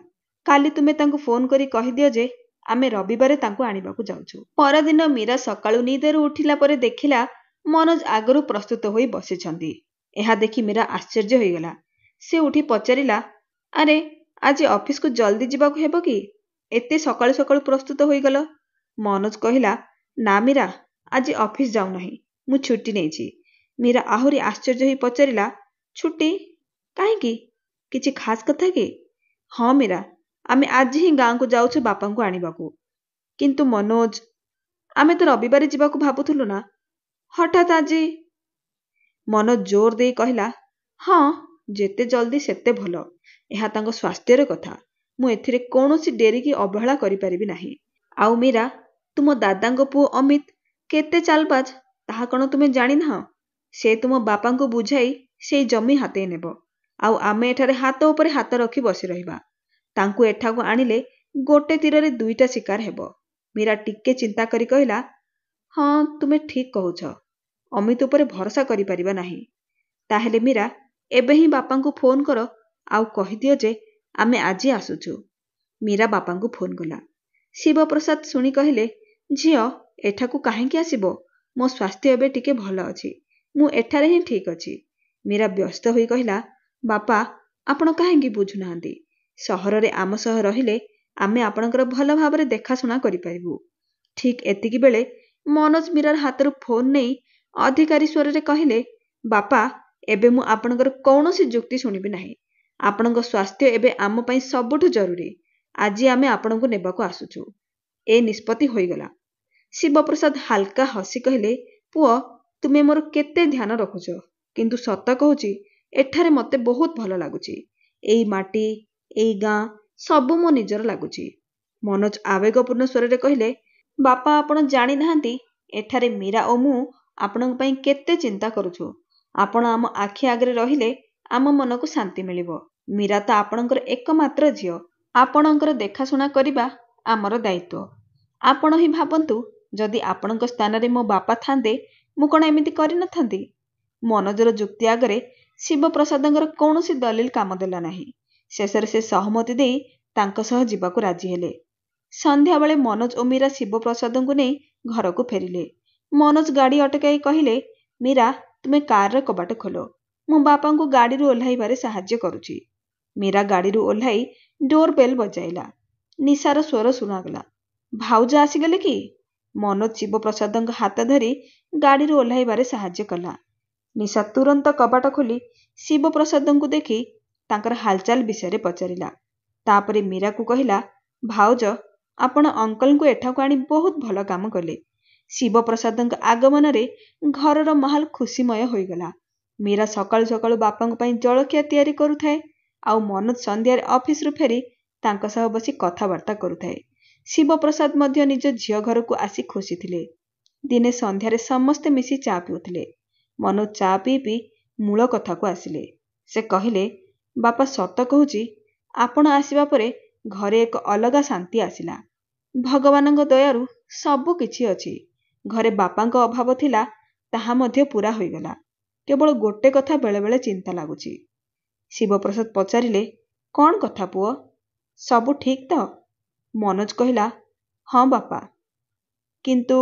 କାଲି ତୁମେ ତାଙ୍କୁ ଫୋନ୍ କରି କହିଦିଅ ଯେ ଆମେ ରବିବାରେ ତାଙ୍କୁ ଆଣିବାକୁ ଯାଉଛୁ। ପରଦିନ ମୀରା ସକାଳୁ ନିଦରୁ ଉଠିଲା ପରେ ଦେଖିଲା ମନୋଜ ଆଗରୁ ପ୍ରସ୍ତୁତ ହୋଇ ବସିଛନ୍ତି। ଏହା ଦେଖି ମୀରା ଆଶ୍ଚର୍ଯ୍ୟ ହୋଇଗଲା। ସେ ଉଠି ପଚାରିଲା, ଆରେ ଆଜି ଅଫିସକୁ ଜଲ୍ଦି ଯିବାକୁ ହେବ କି? ଏତେ ସକାଳୁ ସକାଳୁ ପ୍ରସ୍ତୁତ ହୋଇଗଲ? ମନୋଜ କହିଲା, ନା ମୀରା, ଆଜି ଅଫିସ ଯାଉନାହିଁ। ମୁଁ ଛୁଟି ନେଇଛି। ମୀରା ଆହୁରି ଆଶ୍ଚର୍ଯ୍ୟ ହୋଇ ପଚାରିଲା, ଛୁଟି? କାହିଁକି? କିଛି ଖାସ୍ କଥା କି? ହଁ ମୀରା, ଆମେ ଆଜି ହିଁ ଗାଁକୁ ଯାଉଛୁ ବାପାଙ୍କୁ ଆଣିବାକୁ। କିନ୍ତୁ ମନୋଜ, ଆମେ ତ ରବିବାରେ ଯିବାକୁ ଭାବୁଥିଲୁ ନା? ହଠାତ୍ ଆଜି? ମନୋଜ ଜୋର ଦେଇ କହିଲା, ହଁ, ଯେତେ ଜଲ୍ଦି ସେତେ ଭଲ। ଏହା ତାଙ୍କ ସ୍ୱାସ୍ଥ୍ୟର କଥା। ମୁଁ ଏଥିରେ କୌଣସି ଡେରି କି ଅବହେଳା କରିପାରିବି ନାହିଁ। ଆଉ ମୀରା, ତୁମ ଦାଦାଙ୍କ ପୁଅ ଅମିତ କେତେ ଚାଲବାଜ ତାହା କ'ଣ ତୁମେ ଜାଣିନାହଁ? ସେ ତୁମ ବାପାଙ୍କୁ ବୁଝାଇ ସେଇ ଜମି ହାତେଇ ନେବ। ଆଉ ଆମେ ଏଠାରେ ହାତ ଉପରେ ହାତ ରଖି ବସି ରହିବା। ତାଙ୍କୁ ଏଠାକୁ ଆଣିଲେ ଗୋଟେ ତୀରରେ 2ଟା ଶିକାର ହେବ। ମୀରା ଟିକେ ଚିନ୍ତା କରି କହିଲା, ହଁ ତୁମେ ଠିକ୍ କହୁଛ। ଅମିତ ଉପରେ ଭରସା କରିପାରିବା ନାହିଁ। ତାହେଲେ ମୀରା, ଏବେ ହିଁ ବାପାଙ୍କୁ ଫୋନ୍ କର ଆଉ କହିଦିଅ ଯେ ଆମେ ଆଜି ଆସୁଛୁ। ମୀରା ବାପାଙ୍କୁ ଫୋନ୍ କଲା। ଶିବପ୍ରସାଦ ଶୁଣି କହିଲେ, ଝିଅ, ଏଠାକୁ କାହିଁକି ଆସିବ? ମୋ ସ୍ୱାସ୍ଥ୍ୟ ଏବେ ଟିକେ ଭଲ ଅଛି। ମୁଁ ଏଠାରେ ହିଁ ଠିକ୍ ଅଛି। ମୀରା ବ୍ୟସ୍ତ ହୋଇ କହିଲା, ବାପା, ଆପଣ କାହିଁକି ବୁଝୁନାହାନ୍ତି? ସହରରେ ଆମ ସହ ରହିଲେ ଆମେ ଆପଣଙ୍କର ଭଲ ଭାବରେ ଦେଖାଶୁଣା କରିପାରିବୁ। ଠିକ୍ ଏତିକି ବେଳେ ମନୋଜ ମୀରାର ହାତରୁ ଫୋନ୍ ନେଇ ଅଧିକାରୀ ସ୍ୱରରେ କହିଲେ, ବାପା, ଏବେ ମୁଁ ଆପଣଙ୍କର କୌଣସି ଯୁକ୍ତି ଶୁଣିବି ନାହିଁ। ଆପଣଙ୍କ ସ୍ୱାସ୍ଥ୍ୟ ଏବେ ଆମ ପାଇଁ ସବୁଠୁ ଜରୁରୀ। ଆଜି ଆମେ ଆପଣଙ୍କୁ ନେବାକୁ ଆସୁଛୁ। ଏ ନିଷ୍ପତ୍ତି ହୋଇଗଲା। ଶିବପ୍ରସାଦ ହାଲକା ହସି କହିଲେ, ପୁଅ, ତୁମେ ମୋର କେତେ ଧ୍ୟାନ ରଖୁଛ, କିନ୍ତୁ ସତ କହୁଛି ଏଠାରେ ମୋତେ ବହୁତ ଭଲ ଲାଗୁଛି। ଏଇ ମାଟି, ଏଇ ଗାଁ ସବୁ ମୋ ନିଜର ଲାଗୁଛି। ମନୋଜ ଆବେଗପୂର୍ଣ୍ଣ ସ୍ୱରରେ କହିଲେ, ବାପା, ଆପଣ ଜାଣିନାହାନ୍ତି ଏଠାରେ ମୀରା ଓ ମୁଁ ଆପଣଙ୍କ ପାଇଁ କେତେ ଚିନ୍ତା କରୁଛୁ। ଆପଣ ଆମ ଆଖି ଆଗରେ ରହିଲେ ଆମ ମନକୁ ଶାନ୍ତି ମିଳିବ। ମୀରା ତ ଆପଣଙ୍କର ଏକମାତ୍ର ଝିଅ। ଆପଣଙ୍କର ଦେଖାଶୁଣା କରିବା ଆମର ଦାୟିତ୍ୱ। ଆପଣ ହିଁ ଭାବନ୍ତୁ, ଯଦି ଆପଣଙ୍କ ସ୍ଥାନରେ ମୋ ବାପା ଥାନ୍ତେ, ମୁଁ କ'ଣ ଏମିତି କରିନଥାନ୍ତି? ମନୋଜର ଯୁକ୍ତି ଆଗରେ ଶିବପ୍ରସାଦଙ୍କର କୌଣସି ଦଲିଲ କାମ ଦେଲା ନାହିଁ। ଶେଷରେ ସେ ସହମତି ଦେଇ ତାଙ୍କ ସହ ଯିବାକୁ ରାଜି ହେଲେ। ସନ୍ଧ୍ୟାବେଳେ ମନୋଜ ଓ ମୀରା ଶିବପ୍ରସାଦଙ୍କୁ ନେଇ ଘରକୁ ଫେରିଲେ। ମନୋଜ ଗାଡ଼ି ଅଟକାଇ କହିଲେ, ମୀରା, ତୁମେ କାରର କବାଟ ଖୋଲ। ମୁଁ ବାପାଙ୍କୁ ଗାଡ଼ିରୁ ଓହ୍ଲାଇବାରେ ସାହାଯ୍ୟ କରୁଛି। ମୀରା ଗାଡ଼ିରୁ ଓହ୍ଲାଇ ଡୋର ବେଲ୍ ବଜାଇଲା। ନିଶାର ସ୍ୱର ଶୁଣାଗଲା, ଭାଉଜ ଆସିଗଲେ କି? ମନୋଜ ଶିବପ୍ରସାଦଙ୍କ ହାତ ଧରି ଗାଡ଼ିରୁ ଓହ୍ଲାଇବାରେ ସାହାଯ୍ୟ କଲା। ନିଶା ତୁରନ୍ତ କବାଟ ଖୋଲି ଶିବପ୍ରସାଦଙ୍କୁ ଦେଖି ତାଙ୍କର ହାଲଚାଲ ବିଷୟରେ ପଚାରିଲା। ତାପରେ ମୀରାକୁ କହିଲା, ଭାଉଜ, ଆପଣ ଅଙ୍କଲଙ୍କୁ ଏଠାକୁ ଆଣି ବହୁତ ଭଲ କାମ କଲେ। ଶିବପ୍ରସାଦଙ୍କ ଆଗମନରେ ଘରର ମାହୋଲ ଖୁସିମୟ ହୋଇଗଲା। ମୀରା ସକାଳୁ ସକାଳୁ ବାପାଙ୍କ ପାଇଁ ଜଳଖିଆ ତିଆରି କରୁଥାଏ, ଆଉ ମନୋଜ ସନ୍ଧ୍ୟାରେ ଅଫିସରୁ ଫେରି ତାଙ୍କ ସହ ବସି କଥାବାର୍ତ୍ତା କରୁଥାଏ। ଶିବପ୍ରସାଦ ମଧ୍ୟ ନିଜ ଝିଅ ଘରକୁ ଆସି ଖୁସି ଥିଲେ। ଦିନେ ସନ୍ଧ୍ୟାରେ ସମସ୍ତେ ମିଶି ଚା ପିଉଥିଲେ। ମନୋଜ ଚା ପିଇ ପିଇ ମୂଳ କଥାକୁ ଆସିଲେ। ସେ କହିଲେ, ବାପା, ସତ କହୁଛି, ଆପଣ ଆସିବା ପରେ ଘରେ ଏକ ଅଲଗା ଶାନ୍ତି ଆସିଲା। ଭଗବାନଙ୍କ ଦୟାରୁ ସବୁ କିଛି ଅଛି। ଘରେ ବାପାଙ୍କ ଅଭାବ ଥିଲା, ତାହା ମଧ୍ୟ ପୂରା ହୋଇଗଲା। କେବଳ ଗୋଟେ କଥା ବେଳେବେଳେ ଚିନ୍ତା ଲାଗୁଛି। ଶିବପ୍ରସାଦ ପଚାରିଲେ, କ'ଣ କଥା ପୁଅ? ସବୁ ଠିକ୍ ତ? ମନୋଜ କହିଲା, ହଁ ବାପା, କିନ୍ତୁ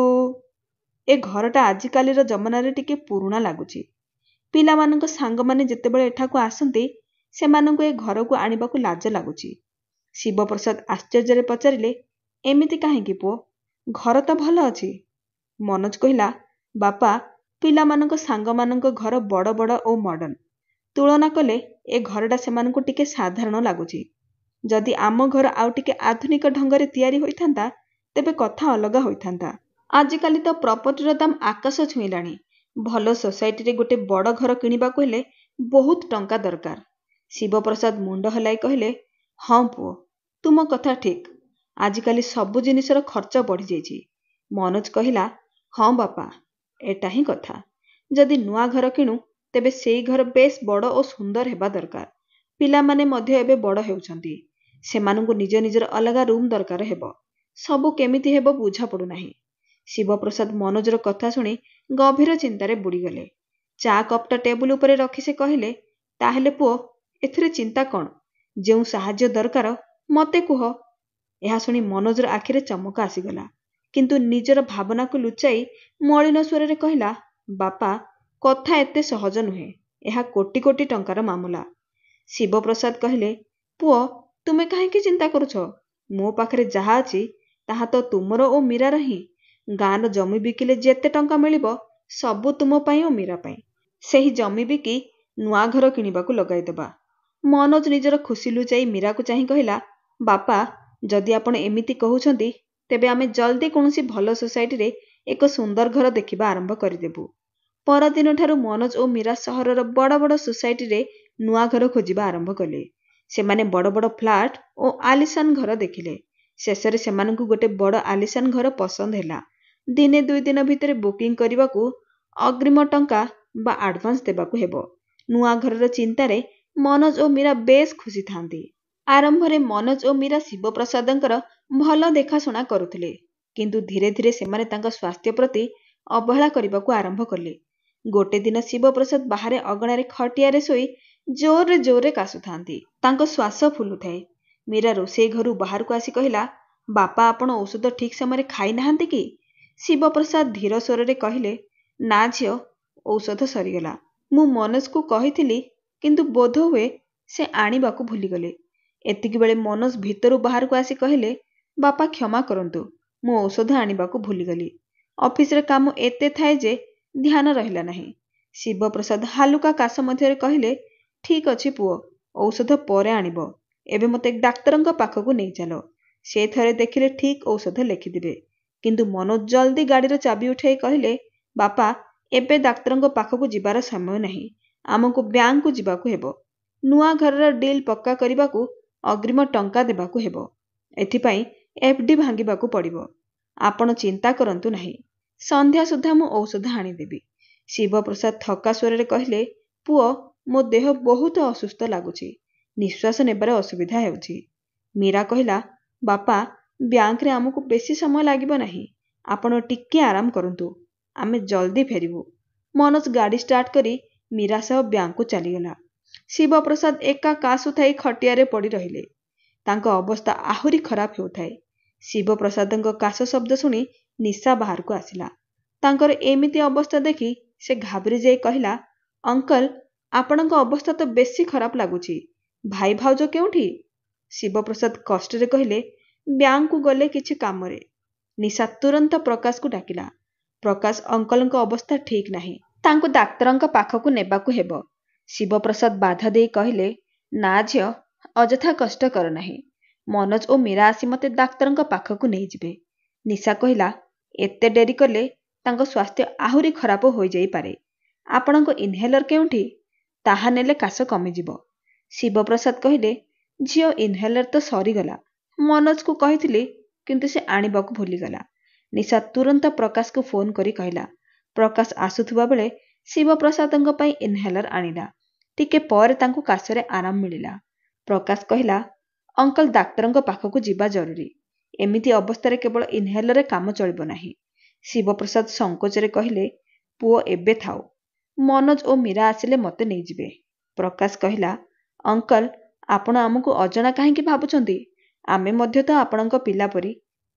ଏ ଘରଟା ଆଜିକାଲିର ଜମାନାରେ ଟିକେ ପୁରୁଣା ଲାଗୁଛି। ପିଲାମାନଙ୍କ ସାଙ୍ଗମାନେ ଯେତେବେଳେ ଏଠାକୁ ଆସନ୍ତି, ସେମାନଙ୍କୁ ଏ ଘରକୁ ଆଣିବାକୁ ଲାଜ ଲାଗୁଛି। ଶିବପ୍ରସାଦ ଆଶ୍ଚର୍ଯ୍ୟରେ ପଚାରିଲେ, ଏମିତି କାହିଁକି ପୁଅ? ଘର ତ ଭଲ ଅଛି। ମନୋଜ କହିଲା, ବାପା, ପିଲାମାନଙ୍କ ସାଙ୍ଗମାନଙ୍କ ଘର ବଡ଼ ବଡ଼ ଓ ମଡର୍ଣ୍ଣ। ତୁଳନା କଲେ ଏ ଘରଟା ସେମାନଙ୍କୁ ଟିକେ ସାଧାରଣ ଲାଗୁଛି। ଯଦି ଆମ ଘର ଆଉ ଟିକେ ଆଧୁନିକ ଢଙ୍ଗରେ ତିଆରି ହୋଇଥାନ୍ତା, ତେବେ କଥା ଅଲଗା ହୋଇଥାନ୍ତା। ଆଜିକାଲି ତ ପ୍ରପର୍ଟିର ଦାମ ଆକାଶ ଛୁଇଁଲାଣି। ଭଲ ସୋସାଇଟିରେ ଗୋଟେ ବଡ଼ ଘର କିଣିବାକୁ ହେଲେ ବହୁତ ଟଙ୍କା ଦରକାର। ଶିବପ୍ରସାଦ ମୁଣ୍ଡ ହଲାଇ କହିଲେ, ହଁ ପୁଅ, ତୁମ କଥା ଠିକ୍। ଆଜିକାଲି ସବୁ ଜିନିଷର ଖର୍ଚ୍ଚ ବଢ଼ିଯାଇଛି। ମନୋଜ କହିଲା, ହଁ ବାପା, ଏଟା ହିଁ କଥା। ଯଦି ନୂଆ ଘର କିଣୁ, ତେବେ ସେଇ ଘର ବେଶ ବଡ଼ ଓ ସୁନ୍ଦର ହେବା ଦରକାର। ପିଲାମାନେ ମଧ୍ୟ ଏବେ ବଡ଼ ହେଉଛନ୍ତି। ସେମାନଙ୍କୁ ନିଜ ନିଜର ଅଲଗା ରୁମ୍ ଦରକାର ହେବ। ସବୁ କେମିତି ହେବ ବୁଝା ପଡ଼ୁନାହିଁ। ଶିବପ୍ରସାଦ ମନୋଜର କଥା ଶୁଣି ଗଭୀର ଚିନ୍ତାରେ ବୁଡ଼ିଗଲେ। ଚା କପ୍ଟା ଟେବୁଲ ଉପରେ ରଖି ସେ କହିଲେ, ତାହେଲେ ପୁଅ, ଏଥିରେ ଚିନ୍ତା କ'ଣ? ଯେଉଁ ସାହାଯ୍ୟ ଦରକାର ମୋତେ କୁହ। ଏହା ଶୁଣି ମନୋଜର ଆଖିରେ ଚମକ ଆସିଗଲା, କିନ୍ତୁ ନିଜର ଭାବନାକୁ ଲୁଚାଇ ମଳିନ ସ୍ୱରରେ କହିଲା, ବାପା, କଥା ଏତେ ସହଜ ନୁହେଁ। ଏହା କୋଟି କୋଟି ଟଙ୍କାର ମାମଲା। ଶିବପ୍ରସାଦ କହିଲେ, ପୁଅ, ତୁମେ କାହିଁକି ଚିନ୍ତା କରୁଛ? ମୋ ପାଖରେ ଯାହା ଅଛି ତାହା ତ ତୁମର ଓ ମୀରାର ହିଁ। ଗାଁର ଜମି ବିକିଲେ ଯେତେ ଟଙ୍କା ମିଳିବ, ସବୁ ତୁମ ପାଇଁ ଓ ମୀରା ପାଇଁ। ସେହି ଜମି ବିକି ନୂଆ ଘର କିଣିବାକୁ ଲଗାଇଦେବା। ମନୋଜ ନିଜର ଖୁସି ଲୁଚାଇ ମୀରାକୁ ଚାହିଁ କହିଲା, ବାପା, ଯଦି ଆପଣ ଏମିତି କହୁଛନ୍ତି, ତେବେ ଆମେ ଜଲ୍ଦି କୌଣସି ଭଲ ସୋସାଇଟିରେ ଏକ ସୁନ୍ଦର ଘର ଦେଖିବା ଆରମ୍ଭ କରିଦେବୁ। ପରଦିନଠାରୁ ମନୋଜ ଓ ମୀରା ସହରର ବଡ଼ ବଡ଼ ସୋସାଇଟିରେ ନୂଆ ଘର ଖୋଜିବା ଆରମ୍ଭ କଲେ। ସେମାନେ ବଡ଼ ବଡ଼ ଫ୍ଲାଟ୍ ଓ ଆଲିଶାନ ଘର ଦେଖିଲେ। ଶେଷରେ ସେମାନଙ୍କୁ ଗୋଟେ ବଡ଼ ଆଲିଶାନ ଘର ପସନ୍ଦ ହେଲା। ଦିନେ 2 ଦିନ ଭିତରେ ବୁକିଂ କରିବାକୁ ଅଗ୍ରିମ ଟଙ୍କା ବା ଆଡଭାନ୍ସ ଦେବାକୁ ହେବ। ନୂଆ ଘରର ଚିନ୍ତାରେ ମନୋଜ ଓ ମୀରା ବେଶ ଖୁସି ଥାନ୍ତି। ଆରମ୍ଭରେ ମନୋଜ ଓ ମୀରା ଶିବପ୍ରସାଦଙ୍କର ଭଲ ଦେଖାଶୁଣା କରୁଥିଲେ, କିନ୍ତୁ ଧୀରେ ଧୀରେ ସେମାନେ ତାଙ୍କ ସ୍ୱାସ୍ଥ୍ୟ ପ୍ରତି ଅବହେଳା କରିବାକୁ ଆରମ୍ଭ କଲେ। ଗୋଟେ ଦିନ ଶିବପ୍ରସାଦ ବାହାରେ ଅଗଣାରେ ଖଟିଆରେ ଶୋଇ ଜୋରରେ ଜୋରରେ କାଶୁଥାନ୍ତି। ତାଙ୍କ ଶ୍ୱାସ ଫୁଲୁଥାଏ। ମୀରା ରୋଷେଇ ଘରୁ ବାହାରକୁ ଆସି କହିଲା, ବାପା, ଆପଣ ଔଷଧ ଠିକ୍ ସମୟରେ ଖାଇନାହାନ୍ତି କି? ଶିବପ୍ରସାଦ ଧୀର ସ୍ୱରରେ କହିଲେ, ନା ଝିଅ, ଔଷଧ ସରିଗଲା। ମୁଁ ମନୋଜକୁ କହିଥିଲି, କିନ୍ତୁ ବୋଧହୁଏ ସେ ଆଣିବାକୁ ଭୁଲିଗଲେ। ଏତିକିବେଳେ ମନୋଜ ଭିତରୁ ବାହାରକୁ ଆସି କହିଲେ, ବାପା କ୍ଷମା କରନ୍ତୁ, ମୁଁ ଔଷଧ ଆଣିବାକୁ ଭୁଲିଗଲି। ଅଫିସରେ କାମ ଏତେ ଥାଏ ଯେ ଧ୍ୟାନ ରହିଲା ନାହିଁ। ଶିବପ୍ରସାଦ ହାଲୁକା କାଶ ମଧ୍ୟରେ କହିଲେ, ଠିକ୍ ଅଛି ପୁଅ, ଔଷଧ ପରେ ଆଣିବ। ଏବେ ମୋତେ ଡାକ୍ତରଙ୍କ ପାଖକୁ ନେଇଚାଲ। ସେ ଥରେ ଦେଖିଲେ ଠିକ୍ ଔଷଧ ଲେଖିଦେବେ। କିନ୍ତୁ ମନୋଜ ଜଲ୍ଦି ଗାଡ଼ିର ଚାବି ଉଠାଇ କହିଲେ, ବାପା, ଏବେ ଡାକ୍ତରଙ୍କ ପାଖକୁ ଯିବାର ସମୟ ନାହିଁ। ଆମକୁ ବ୍ୟାଙ୍କକୁ ଯିବାକୁ ହେବ। ନୂଆ ଘରର ଡିଲ୍ ପକ୍କା କରିବାକୁ ଅଗ୍ରିମ ଟଙ୍କା ଦେବାକୁ ହେବ। ଏଥିପାଇଁ FD ଭାଙ୍ଗିବାକୁ ପଡ଼ିବ। ଆପଣ ଚିନ୍ତା କରନ୍ତୁ ନାହିଁ। ସନ୍ଧ୍ୟା ସୁଦ୍ଧା ମୁଁ ଔଷଧ ଆଣିଦେବି। ଶିବପ୍ରସାଦ ଥକା ସ୍ୱରରେ କହିଲେ, ପୁଅ, ମୋ ଦେହ ବହୁତ ଅସୁସ୍ଥ ଲାଗୁଛି। ନିଶ୍ୱାସ ନେବାରେ ଅସୁବିଧା ହେଉଛି। ମୀରା କହିଲା, ବାପା, ବ୍ୟାଙ୍କରେ ଆମକୁ ବେଶୀ ସମୟ ଲାଗିବ ନାହିଁ। ଆପଣ ଟିକିଏ ଆରାମ କରନ୍ତୁ। ଆମେ ଜଲ୍ଦି ଫେରିବୁ। ମନୋଜ ଗାଡ଼ି ଷ୍ଟାର୍ଟ କରି ମୀରା ସହ ବ୍ୟାଙ୍କକୁ ଚାଲିଗଲା। ଶିବପ୍ରସାଦ ଏକା କାଶୁଥାଇ ଖଟିଆରେ ପଡ଼ି ରହିଲେ। ତାଙ୍କ ଅବସ୍ଥା ଆହୁରି ଖରାପ ହେଉଥାଏ। ଶିବପ୍ରସାଦଙ୍କ କାଶ ଶବ୍ଦ ଶୁଣି ନିଶା ବାହାରକୁ ଆସିଲା। ତାଙ୍କର ଏମିତି ଅବସ୍ଥା ଦେଖି ସେ ଘାବରି ଯାଇ କହିଲା, ଅଙ୍କଲ, ଆପଣଙ୍କ ଅବସ୍ଥା ତ ବେଶୀ ଖରାପ ଲାଗୁଛି। ଭାଇ ଭାଉଜ କେଉଁଠି? ଶିବପ୍ରସାଦ କଷ୍ଟରେ କହିଲେ, ବ୍ୟାଙ୍କକୁ ଗଲେ କିଛି କାମରେ। ନିଶା ତୁରନ୍ତ ପ୍ରକାଶକୁ ଡାକିଲା। ପ୍ରକାଶ, ଅଙ୍କଲଙ୍କ ଅବସ୍ଥା ଠିକ୍ ନାହିଁ। ତାଙ୍କୁ ଡାକ୍ତରଙ୍କ ପାଖକୁ ନେବାକୁ ହେବ। ଶିବପ୍ରସାଦ ବାଧା ଦେଇ କହିଲେ, ନା ଝିଅ, ଅଯଥା କଷ୍ଟ କର ନାହିଁ। ମନୋଜ ଓ ମୀରା ଆସି ମୋତେ ଡାକ୍ତରଙ୍କ ପାଖକୁ ନେଇଯିବେ। ନିଶା କହିଲା, ଏତେ ଡେରି କଲେ ତାଙ୍କ ସ୍ୱାସ୍ଥ୍ୟ ଆହୁରି ଖରାପ ହୋଇଯାଇପାରେ। ଆପଣଙ୍କ ଇନହେଲର କେଉଁଠି? ତାହା ନେଲେ କାଶ କମିଯିବ। ଶିବପ୍ରସାଦ କହିଲେ, ଝିଅ, ଇନହେଲର ତ ସରିଗଲା। ମନୋଜକୁ କହିଥିଲି, କିନ୍ତୁ ସେ ଆଣିବାକୁ ଭୁଲିଗଲା। ନିଶା ତୁରନ୍ତ ପ୍ରକାଶକୁ ଫୋନ୍ କରି କହିଲା। ପ୍ରକାଶ ଆସୁଥିବା ବେଳେ ଶିବପ୍ରସାଦଙ୍କ ପାଇଁ ଇନହେଲର ଆଣିଲା। ଟିକେ ପରେ ତାଙ୍କୁ କାଶରେ ଆରାମ ମିଳିଲା। ପ୍ରକାଶ କହିଲା, ଅଙ୍କଲ, ଡାକ୍ତରଙ୍କ ପାଖକୁ ଯିବା ଜରୁରୀ। ଏମିତି ଅବସ୍ଥାରେ କେବଳ ଇନହେଲରରେ କାମ ଚଳିବ ନାହିଁ। ଶିବପ୍ରସାଦ ସଙ୍କୋଚରେ କହିଲେ, ପୁଅ, ଏବେ ଥାଉ। ମନୋଜ ଓ ମୀରା ଆସିଲେ ମୋତେ ନେଇଯିବେ। ପ୍ରକାଶ କହିଲା, ଅଙ୍କଲ, ଆପଣ ଆମକୁ ଅଜଣା କାହିଁକି ଭାବୁଛନ୍ତି? ଆମେ ମଧ୍ୟ ତ ଆପଣଙ୍କ ପିଲା ପରି।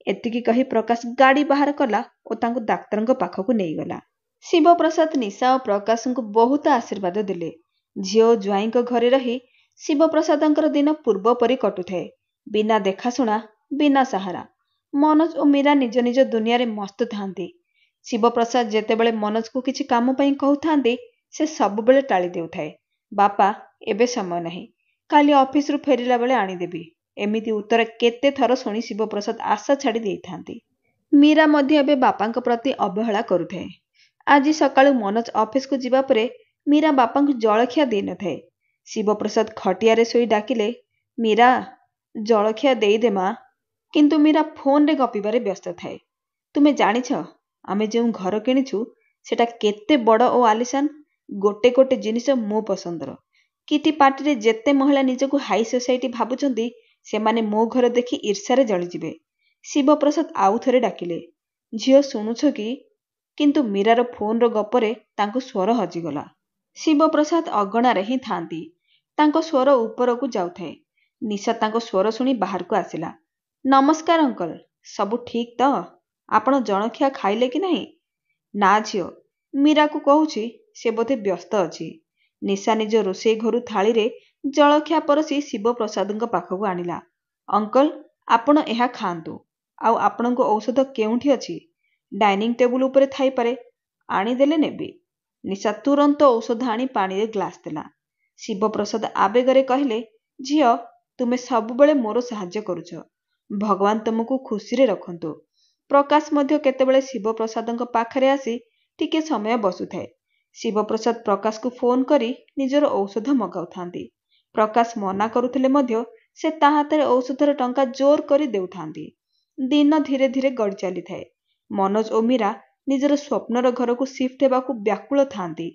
ଏତିକି କହି ପ୍ରକାଶ ଗାଡ଼ି ବାହାର କଲା ଓ ତାଙ୍କୁ ଡାକ୍ତରଙ୍କ ପାଖକୁ ନେଇଗଲା। ଶିବପ୍ରସାଦ ନିଶା ଓ ପ୍ରକାଶଙ୍କୁ ବହୁତ ଆଶୀର୍ବାଦ ଦେଲେ। ଝିଅ ଓ ଜ୍ୱାଇଁଙ୍କ ଘରେ ରହି ଶିବପ୍ରସାଦଙ୍କର ଦିନ ପୂର୍ବ ପରି କଟୁଥାଏ। ବିନା ଦେଖାଶୁଣା, ବିନା ସାହାରା। ମନୋଜ ଓ ମୀରା ନିଜ ନିଜ ଦୁନିଆରେ ମସ୍ତ ଥାନ୍ତି। ଶିବପ୍ରସାଦ ଯେତେବେଳେ ମନୋଜକୁ କିଛି କାମ ପାଇଁ କହୁଥାନ୍ତି, ସେ ସବୁବେଳେ ଟାଳି ଦେଉଥାଏ। ବାପା, ଏବେ ସମୟ ନାହିଁ। କାଲି ଅଫିସରୁ ଫେରିଲା ବେଳେ ଆଣିଦେବି। ଏମିତି ଉତ୍ତର କେତେ ଥର ଶୁଣି ଶିବପ୍ରସାଦ ଆଶା ଛାଡ଼ି ଦେଇଥାନ୍ତି। ମୀରା ମଧ୍ୟ ଏବେ ବାପାଙ୍କ ପ୍ରତି ଅବହେଳା କରୁଥାଏ। ଆଜି ସକାଳୁ ମନୋଜ ଅଫିସକୁ ଯିବା ପରେ ମୀରା ବାପାଙ୍କୁ ଜଳଖିଆ ଦେଇନଥାଏ। ଶିବପ୍ରସାଦ ଖଟିଆରେ ଶୋଇ ଡାକିଲେ, ମୀରା, ଜଳଖିଆ ଦେଇଦେ ମା। କିନ୍ତୁ ମୀରା ଫୋନରେ ଗପିବାରେ ବ୍ୟସ୍ତ ଥାଏ। ତୁମେ ଜାଣିଛ, ଆମେ ଯେଉଁ ଘର କିଣିଛୁ ସେଟା କେତେ ବଡ଼ ଓ ଆଲିଶାନ। ଗୋଟେ ଗୋଟେ ଜିନିଷ ମୋ ପସନ୍ଦର। କିଟି ପାର୍ଟିରେ ଯେତେ ମହିଳା ନିଜକୁ ହାଇ ସୋସାଇଟି ଭାବୁଛନ୍ତି, ସେମାନେ ମୋ ଘର ଦେଖି ଈର୍ଷାରେ ଜଳିଯିବେ। ଶିବପ୍ରସାଦ ଆଉ ଥରେ ଡାକିଲେ, ଝିଅ, ଶୁଣୁଛ କି? କିନ୍ତୁ ମୀରାର ଫୋନର ଗପରେ ତାଙ୍କ ସ୍ୱର ହଜିଗଲା। ଶିବପ୍ରସାଦ ଅଗଣାରେ ହିଁ ଥାନ୍ତି। ତାଙ୍କ ସ୍ୱର ଉପରକୁ ଯାଉଥାଏ। ନିଶା ତାଙ୍କ ସ୍ୱର ଶୁଣି ବାହାରକୁ ଆସିଲା। ନମସ୍କାର ଅଙ୍କଲ, ସବୁ ଠିକ୍ ତ? ଆପଣ ଜଳଖିଆ ଖାଇଲେ କି ନାହିଁ? ନା ଝିଅ, ମୀରାକୁ କହୁଛି, ସେ ବୋଧେ ବ୍ୟସ୍ତ ଅଛି। ନିଶା ନିଜ ରୋଷେଇ ଘରୁ ଥାଳିରେ ଜଳଖିଆ ପରସି ଶିବପ୍ରସାଦଙ୍କ ପାଖକୁ ଆଣିଲା। ଅଙ୍କଲ, ଆପଣ ଏହା ଖାଆନ୍ତୁ। ଆଉ ଆପଣଙ୍କ ଔଷଧ କେଉଁଠି ଅଛି? ଡାଇନିଂ ଟେବୁଲ ଉପରେ ଥାଇପାରେ। ଆଣିଦେଲେ ନେବି। ନିଶା ତୁରନ୍ତ ଔଷଧ ଆଣି ପାଣିରେ ଗ୍ଲାସ୍ ଦେଲା। ଶିବପ୍ରସାଦ ଆବେଗରେ କହିଲେ, ଝିଅ, ତୁମେ ସବୁବେଳେ ମୋର ସାହାଯ୍ୟ କରୁଛ। ଭଗବାନ ତୁମକୁ ଖୁସିରେ ରଖନ୍ତୁ। ପ୍ରକାଶ ମଧ୍ୟ କେତେବେଳେ ଶିବପ୍ରସାଦଙ୍କ ପାଖରେ ଆସି ଟିକେ ସମୟ ବସୁଥାଏ। ଶିବପ୍ରସାଦ ପ୍ରକାଶକୁ ଫୋନ୍ କରି ନିଜର ଔଷଧ ମଗାଉଥାନ୍ତି। ପ୍ରକାଶ ମନା କରୁଥିଲେ ମଧ୍ୟ ସେ ତା ହାତରେ ଔଷଧର ଟଙ୍କା ଜୋର କରି ଦେଉଥାନ୍ତି। ଦିନ ଧୀରେ ଧୀରେ ଗଡ଼ି ଚାଲିଥାଏ। ମନୋଜ ଓ ମୀରା ନିଜର ସ୍ୱପ୍ନର ଘରକୁ ସିଫ୍ଟ ହେବାକୁ ବ୍ୟାକୁଳ ଥାନ୍ତି।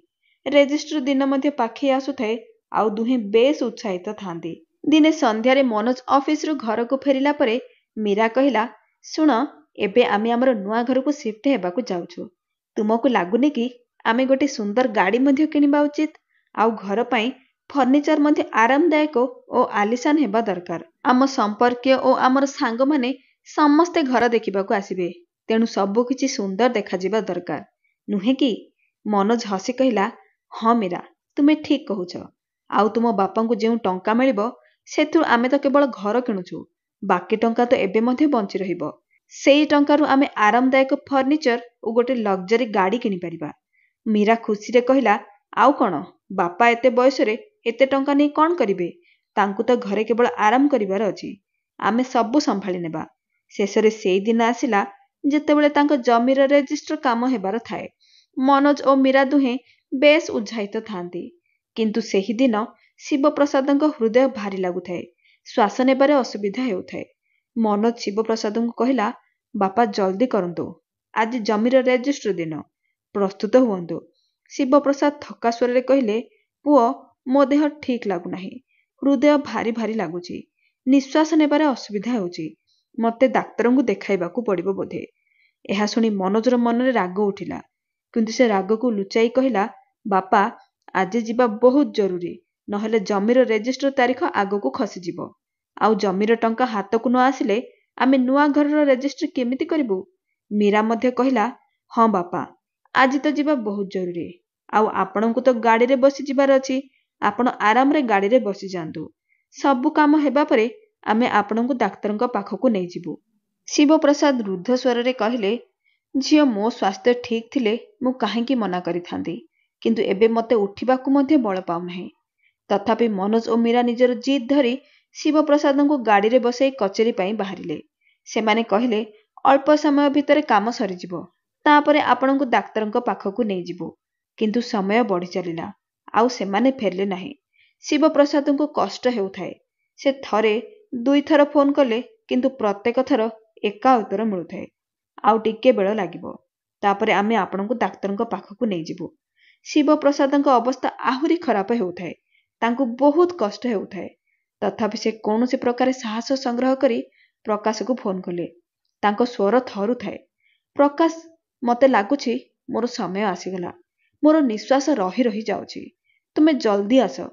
ରେଜିଷ୍ଟ୍ରି ଦିନ ମଧ୍ୟ ପାଖେଇ ଆସୁଥାଏ, ଆଉ ଦୁହେଁ ବେଶ୍ ଉତ୍ସାହିତ ଥାନ୍ତି। ଦିନେ ସନ୍ଧ୍ୟାରେ ମନୋଜ ଅଫିସରୁ ଘରକୁ ଫେରିଲା ପରେ ମୀରା କହିଲା, ଶୁଣ, ଏବେ ଆମେ ଆମର ନୂଆ ଘରକୁ ସିଫ୍ଟ ହେବାକୁ ଯାଉଛୁ। ତୁମକୁ ଲାଗୁନି କି ଆମେ ଗୋଟେ ସୁନ୍ଦର ଗାଡ଼ି ମଧ୍ୟ କିଣିବା ଉଚିତ? ଆଉ ଘର ପାଇଁ ଫର୍ଣ୍ଣିଚର ମଧ୍ୟ ଆରାମଦାୟକ ଓ ଆଲିଶାନ ହେବା ଦରକାର। ଆମ ସମ୍ପର୍କୀୟ ଓ ଆମର ସାଙ୍ଗମାନେ ସମସ୍ତେ ଘର ଦେଖିବାକୁ ଆସିବେ। ତେଣୁ ସବୁକିଛି ସୁନ୍ଦର ଦେଖାଯିବା ଦରକାର, ନୁହେଁ କି? ମନୋଜ ହସି କହିଲା, ହଁ ମୀରା, ତୁମେ ଠିକ୍ କହୁଛ। ଆଉ ତୁମ ବାପାଙ୍କୁ ଯେଉଁ ଟଙ୍କା ମିଳିବ ସେଥିରୁ ଆମେ ତ କେବଳ ଘର କିଣୁଛୁ, ବାକି ଟଙ୍କା ତ ଏବେ ମଧ୍ୟ ବଞ୍ଚି ରହିବ। ସେଇ ଟଙ୍କାରୁ ଆମେ ଆରାମଦାୟକ ଫର୍ଣ୍ଣିଚର ଓ ଗୋଟେ ଲକ୍ଜରୀ ଗାଡ଼ି କିଣିପାରିବା। ମୀରା ଖୁସିରେ କହିଲା, ଆଉ କ'ଣ, ବାପା ଏତେ ବୟସରେ ଏତେ ଟଙ୍କା ନେଇ କ'ଣ କରିବେ? ତାଙ୍କୁ ତ ଘରେ କେବଳ ଆରାମ କରିବାର ଅଛି। ଆମେ ସବୁ ସମ୍ଭାଳି ନେବା। ଶେଷରେ ସେଇ ଦିନ ଆସିଲା ଯେତେବେଳେ ତାଙ୍କ ଜମିର ରେଜିଷ୍ଟର କାମ ହେବାର ଥାଏ। ମନୋଜ ଓ ମୀରା ଦୁହେଁ ବେଶ୍ ଉତ୍ସାହିତ ଥାନ୍ତି। କିନ୍ତୁ ସେହି ଦିନ ଶିବପ୍ରସାଦଙ୍କ ହୃଦୟ ଭାରି ଲାଗୁଥାଏ। ଶ୍ୱାସ ନେବାରେ ଅସୁବିଧା ହେଉଥାଏ। ମନୋଜ ଶିବପ୍ରସାଦଙ୍କୁ କହିଲା, ବାପା ଜଲ୍ଦି କରନ୍ତୁ, ଆଜି ଜମିର ରେଜିଷ୍ଟର ଦିନ, ପ୍ରସ୍ତୁତ ହୁଅନ୍ତୁ। ଶିବପ୍ରସାଦ ଥକା ସ୍ୱରରେ କହିଲେ, ପୁଅ, ମୋ ଦେହ ଠିକ୍ ଲାଗୁନାହିଁ। ହୃଦୟ ଭାରି ଭାରି ଲାଗୁଛି। ନିଶ୍ୱାସ ନେବାରେ ଅସୁବିଧା ହେଉଛି। ମୋତେ ଡାକ୍ତରଙ୍କୁ ଦେଖାଇବାକୁ ପଡ଼ିବ ବୋଧେ। ଏହା ଶୁଣି ମନୋଜର ମନରେ ରାଗ ଉଠିଲା। କିନ୍ତୁ ସେ ରାଗକୁ ଲୁଚାଇ କହିଲା, ବାପା, ଆଜି ଯିବା ବହୁତ ଜରୁରୀ, ନହେଲେ ଜମିର ରେଜିଷ୍ଟର ତାରିଖ ଆଗକୁ ଖସିଯିବ। ଆଉ ଜମିର ଟଙ୍କା ହାତକୁ ନ ଆସିଲେ ଆମେ ନୂଆ ଘରର ରେଜିଷ୍ଟ୍ରି କେମିତି କରିବୁ? ମୀରା ମଧ୍ୟ କହିଲା, ହଁ ବାପା, ଆଜି ତ ଯିବା ବହୁତ ଜରୁରୀ। ଆଉ ଆପଣଙ୍କୁ ତ ଗାଡ଼ିରେ ବସି ଯିବାର ଅଛି। ଆପଣ ଆରାମରେ ଗାଡ଼ିରେ ବସିଯାଆନ୍ତୁ। ସବୁ କାମ ହେବା ପରେ ଆମେ ଆପଣଙ୍କୁ ଡାକ୍ତରଙ୍କ ପାଖକୁ ନେଇଯିବୁ। ଶିବପ୍ରସାଦ ରୁଦ୍ଧ ସ୍ୱରରେ କହିଲେ, ଝିଅ, ମୋ ସ୍ୱାସ୍ଥ୍ୟ ଠିକ୍ ଥିଲେ ମୁଁ କାହିଁକି ମନା କରିଥାନ୍ତି, କିନ୍ତୁ ଏବେ ମୋତେ ଉଠିବାକୁ ମଧ୍ୟ ବଳ ପାଉନାହିଁ। ତଥାପି ମନୋଜ ଓ ମୀରା ନିଜର ଜିଦ୍ ଧରି ଶିବପ୍ରସାଦଙ୍କୁ ଗାଡ଼ିରେ ବସାଇ କଚେରୀ ପାଇଁ ବାହାରିଲେ। ସେମାନେ କହିଲେ, ଅଳ୍ପ ସମୟ ଭିତରେ କାମ ସରିଯିବ, ତାପରେ ଆପଣଙ୍କୁ ଡାକ୍ତରଙ୍କ ପାଖକୁ ନେଇଯିବୁ। କିନ୍ତୁ ସମୟ ବଢ଼ି ଚାଲିଲା, ଆଉ ସେମାନେ ଫେରିଲେ ନାହିଁ। ଶିବପ୍ରସାଦଙ୍କୁ କଷ୍ଟ ହେଉଥାଏ। ସେ ଥରେ ଦୁଇଥର ଫୋନ୍ କଲେ, କିନ୍ତୁ ପ୍ରତ୍ୟେକ ଥର ଏକା ଉତ୍ତର ମିଳୁଥାଏ, ଆଉ ଟିକେ ବେଳ ଲାଗିବ, ତାପରେ ଆମେ ଆପଣଙ୍କୁ ଡାକ୍ତରଙ୍କ ପାଖକୁ ନେଇଯିବୁ। ଶିବପ୍ରସାଦଙ୍କ ଅବସ୍ଥା ଆହୁରି ଖରାପ ହେଉଥାଏ। ତାଙ୍କୁ ବହୁତ କଷ୍ଟ ହେଉଥାଏ। ତଥାପି ସେ କୌଣସି ପ୍ରକାରେ ସାହସ ସଂଗ୍ରହ କରି ପ୍ରକାଶକୁ ଫୋନ୍ କଲେ। ତାଙ୍କ ସ୍ୱର ଥରୁଥାଏ, ପ୍ରକାଶ, ମୋତେ ଲାଗୁଛି ମୋର ସମୟ ଆସିଗଲା। ମୋର ନିଶ୍ୱାସ ରହି ରହି ଯାଉଛି। ତୁମେ ଜଲ୍ଦି ଆସ।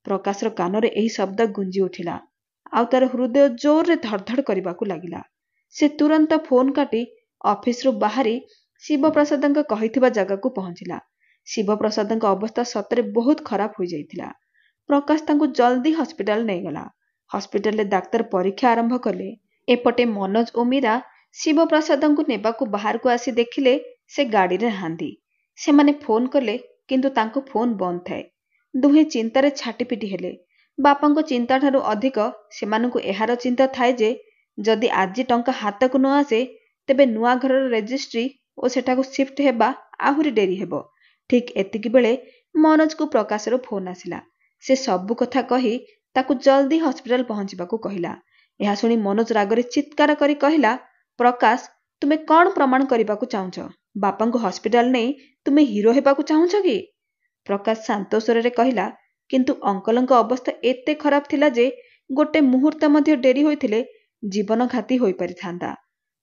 ପ୍ରକାଶର କାନରେ ଏହି ଶବ୍ଦ ଗୁଞ୍ଜି ଉଠିଲା, ଆଉ ତାର ହୃଦୟ ଜୋରରେ ଧଡ଼ଧଡ଼ କରିବାକୁ ଲାଗିଲା। ସେ ତୁରନ୍ତ ଫୋନ୍ କାଟି ଅଫିସରୁ ବାହାରି ଶିବପ୍ରସାଦଙ୍କ କହିଥିବା ଜାଗାକୁ ପହଞ୍ଚିଲା। ଶିବପ୍ରସାଦଙ୍କ ଅବସ୍ଥା ସତରେ ବହୁତ ଖରାପ ହୋଇଯାଇଥିଲା। ପ୍ରକାଶ ତାଙ୍କୁ ଜଲ୍ଦି ହସ୍ପିଟାଲ ନେଇଗଲା। ହସ୍ପିଟାଲରେ ଡାକ୍ତର ପରୀକ୍ଷା ଆରମ୍ଭ କଲେ। ଏପଟେ ମନୋଜ ଓ ମୀରା ଶିବପ୍ରସାଦଙ୍କୁ ନେବାକୁ ବାହାରକୁ ଆସି ଦେଖିଲେ ସେ ଗାଡ଼ିରେ ନାହାନ୍ତି। ସେମାନେ ଫୋନ୍ କଲେ, କିନ୍ତୁ ତାଙ୍କ ଫୋନ୍ ବନ୍ଦ ଥାଏ। ଦୁହେଁ ଚିନ୍ତାରେ ଛାଟିପିଟି ହେଲେ। ବାପାଙ୍କ ଚିନ୍ତାଠାରୁ ଅଧିକ ସେମାନଙ୍କୁ ଏହାର ଚିନ୍ତା ଥାଏ ଯେ ଯଦି ଆଜି ଟଙ୍କା ହାତକୁ ନ ଆସେ ତେବେ ନୂଆ ଘରର ରେଜିଷ୍ଟ୍ରି ଓ ସେଠାକୁ ସିଫ୍ଟ ହେବା ଆହୁରି ଡେରି ହେବ। ଠିକ୍ ଏତିକି ବେଳେ ମନୋଜକୁ ପ୍ରକାଶର ଫୋନ୍ ଆସିଲା। ସେ ସବୁ କଥା କହି ତାକୁ ଜଲ୍ଦି ହସ୍ପିଟାଲ ପହଞ୍ଚିବାକୁ କହିଲା। ଏହା ଶୁଣି ମନୋଜ ରାଗରେ ଚିତ୍କାର କରି କହିଲା, ପ୍ରକାଶ, ତୁମେ କ'ଣ ପ୍ରମାଣ କରିବାକୁ ଚାହୁଁଛ? ବାପାଙ୍କୁ ହସ୍ପିଟାଲ ନେଇ ତୁମେ ହିରୋ ହେବାକୁ ଚାହୁଁଛ କି? ପ୍ରକାଶ ଶାନ୍ତ ସ୍ୱରରେ କହିଲା, କିନ୍ତୁ ଅଙ୍କଲଙ୍କ ଅବସ୍ଥା ଏତେ ଖରାପ ଥିଲା ଯେ ଗୋଟେ ମୁହୂର୍ତ୍ତ ମଧ୍ୟ ଡେରି ହୋଇଥିଲେ ଜୀବନଘାତୀ ହୋଇପାରିଥାନ୍ତା।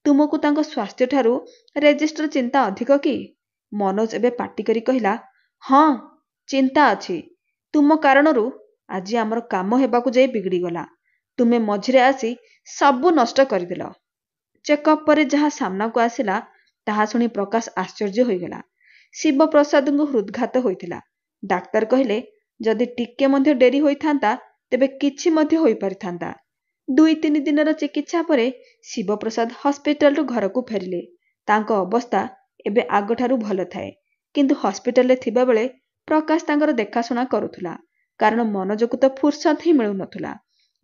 ତୁମକୁ ତାଙ୍କ ସ୍ୱାସ୍ଥ୍ୟଠାରୁ ରେଜିଷ୍ଟର ଚିନ୍ତା ଅଧିକ କି? ମନୋଜ ଏବେ ପାଟି କରି କହିଲା, ହଁ, ଚିନ୍ତା ଅଛି। ତୁମ କାରଣରୁ ଆଜି ଆମର କାମ ହେବାକୁ ଯାଇ ବିଗିଡ଼ିଗଲା। ତୁମେ ମଝିରେ ଆସି ସବୁ ନଷ୍ଟ କରିଦେଲ। ଚେକଅପ୍ ପରେ ଯାହା ସାମ୍ନାକୁ ଆସିଲା ତାହା ଶୁଣି ପ୍ରକାଶ ଆଶ୍ଚର୍ଯ୍ୟ ହୋଇଗଲା। ଶିବପ୍ରସାଦଙ୍କୁ ହୃଦଘାତ ହୋଇଥିଲା। ଡାକ୍ତର କହିଲେ, ଯଦି ଟିକେ ମଧ୍ୟ ଡେରି ହୋଇଥାନ୍ତା ତେବେ କିଛି ମଧ୍ୟ ହୋଇପାରିଥାନ୍ତା। 2-3 ଦିନର ଚିକିତ୍ସା ପରେ ଶିବପ୍ରସାଦ ହସ୍ପିଟାଲରୁ ଘରକୁ ଫେରିଲେ। ତାଙ୍କ ଅବସ୍ଥା ଏବେ ଆଗଠାରୁ ଭଲ ଥାଏ। କିନ୍ତୁ ହସ୍ପିଟାଲରେ ଥିବାବେଳେ ପ୍ରକାଶ ତାଙ୍କର ଦେଖାଶୁଣା କରୁଥିଲା, କାରଣ ମନୋଜକୁ ତ ଫୁର୍ସତ ହିଁ ମିଳୁନଥିଲା।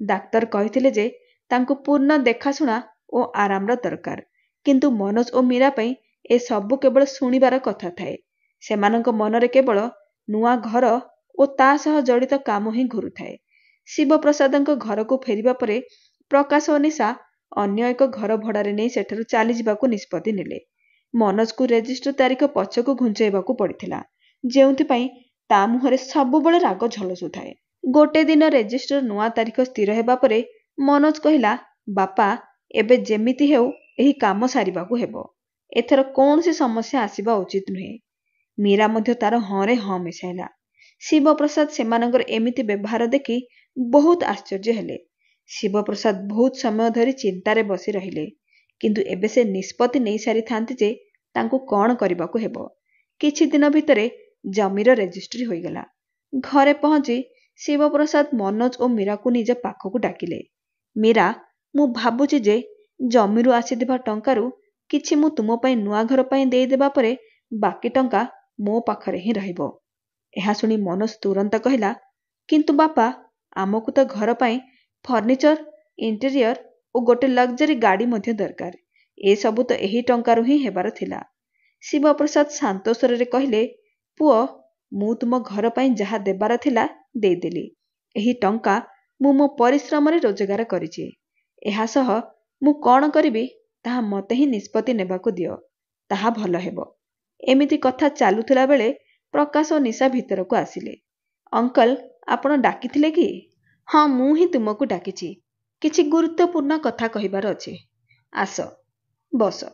ଡାକ୍ତର କହିଥିଲେ ଯେ ତାଙ୍କୁ ପୂର୍ଣ୍ଣ ଦେଖାଶୁଣା ଓ ଆରାମର ଦରକାର। କିନ୍ତୁ ମନୋଜ ଓ ମୀରା ପାଇଁ ଏସବୁ କେବଳ ଶୁଣିବାର କଥା ଥାଏ। ସେମାନଙ୍କ ମନରେ କେବଳ ନୂଆ ଘର ଓ ତା ସହ ଜଡ଼ିତ କାମ ହିଁ ଘୁରୁଥାଏ। ଶିବପ୍ରସାଦଙ୍କ ଘରକୁ ଫେରିବା ପରେ ପ୍ରକାଶ ଓ ନିଶା ଅନ୍ୟ ଏକ ଘର ଭଡ଼ାରେ ନେଇ ସେଠାରୁ ଚାଲିଯିବାକୁ ନିଷ୍ପତ୍ତି ନେଲେ। ମନୋଜକୁ ରେଜିଷ୍ଟର ତାରିଖ ପଛକୁ ଘୁଞ୍ଚାଇବାକୁ ପଡ଼ିଥିଲା, ଯେଉଁଥିପାଇଁ ତା ମୁହଁରେ ସବୁବେଳେ ରାଗ ଝଲସୁଥାଏ। ଗୋଟେ ଦିନ ରେଜିଷ୍ଟର ନୂଆ ତାରିଖ ସ୍ଥିର ହେବା ପରେ ମନୋଜ କହିଲା, ବାପା, ଏବେ ଯେମିତି ହେଉ ଏହି କାମ ସାରିବାକୁ ହେବ। ଏଥର କୌଣସି ସମସ୍ୟା ଆସିବା ଉଚିତ ନୁହେଁ। ମୀରା ମଧ୍ୟ ତାର ହଁରେ ହଁ ମିଶାଇଲା। ଶିବପ୍ରସାଦ ସେମାନଙ୍କର ଏମିତି ବ୍ୟବହାର ଦେଖି ବହୁତ ଆଶ୍ଚର୍ଯ୍ୟ ହେଲେ। ଶିବପ୍ରସାଦ ବହୁତ ସମୟ ଧରି ଚିନ୍ତାରେ ବସି ରହିଲେ। କିନ୍ତୁ ଏବେ ସେ ନିଷ୍ପତ୍ତି ନେଇ ସାରିଥାନ୍ତି ଯେ ତାଙ୍କୁ କ'ଣ କରିବାକୁ ହେବ। କିଛି ଦିନ ଭିତରେ ଜମିର ରେଜିଷ୍ଟ୍ରି ହୋଇଗଲା। ଘରେ ପହଞ୍ଚି ଶିବପ୍ରସାଦ ମନୋଜ ଓ ମୀରାକୁ ନିଜ ପାଖକୁ ଡାକିଲେ। ମୀରା, ମୁଁ ଭାବୁଛି ଯେ ଜମିରୁ ଆସିଥିବା ଟଙ୍କାରୁ କିଛି ମୁଁ ତୁମ ପାଇଁ ନୂଆ ଘର ପାଇଁ ଦେଇଦେବା ପରେ ବାକି ଟଙ୍କା ମୋ ପାଖରେ ହିଁ ରହିବ। ଏହା ଶୁଣି ମନୋଜ ତୁରନ୍ତ କହିଲା, କିନ୍ତୁ ବାପା, ଆମକୁ ତ ଘର ପାଇଁ ଫର୍ଣ୍ଣିଚର, ଇଣ୍ଟେରିୟର ଓ ଗୋଟେ ଲକ୍ଜରୀ ଗାଡ଼ି ମଧ୍ୟ ଦରକାର। ଏସବୁ ତ ଏହି ଟଙ୍କାରୁ ହିଁ ହେବାର ଥିଲା। ଶିବପ୍ରସାଦ ଶାନ୍ତ ସ୍ୱରରେ କହିଲେ, ପୁଅ, ମୁଁ ତୁମ ଘର ପାଇଁ ଯାହା ଦେବାର ଥିଲା ଦେଇଦେଲି। ଏହି ଟଙ୍କା ମୁଁ ମୋ ପରିଶ୍ରମରେ ରୋଜଗାର କରିଛି। ଏହା ସହ ମୁଁ କ'ଣ କରିବି ତାହା ମୋତେ ହିଁ ନିଷ୍ପତ୍ତି ନେବାକୁ ଦିଅ, ତାହା ଭଲ ହେବ। ଏମିତି କଥା ଚାଲୁଥିଲା ବେଳେ ପ୍ରକାଶ ଓ ନିଶା ଭିତରକୁ ଆସିଲେ। ଅଙ୍କଲ, ଆପଣ ଡାକିଥିଲେ କି? ହଁ, ମୁଁ ହିଁ ତୁମକୁ ଡାକିଛି। କିଛି ଗୁରୁତ୍ୱପୂର୍ଣ୍ଣ କଥା କହିବାର ଅଛି। ଆସ, ବସ।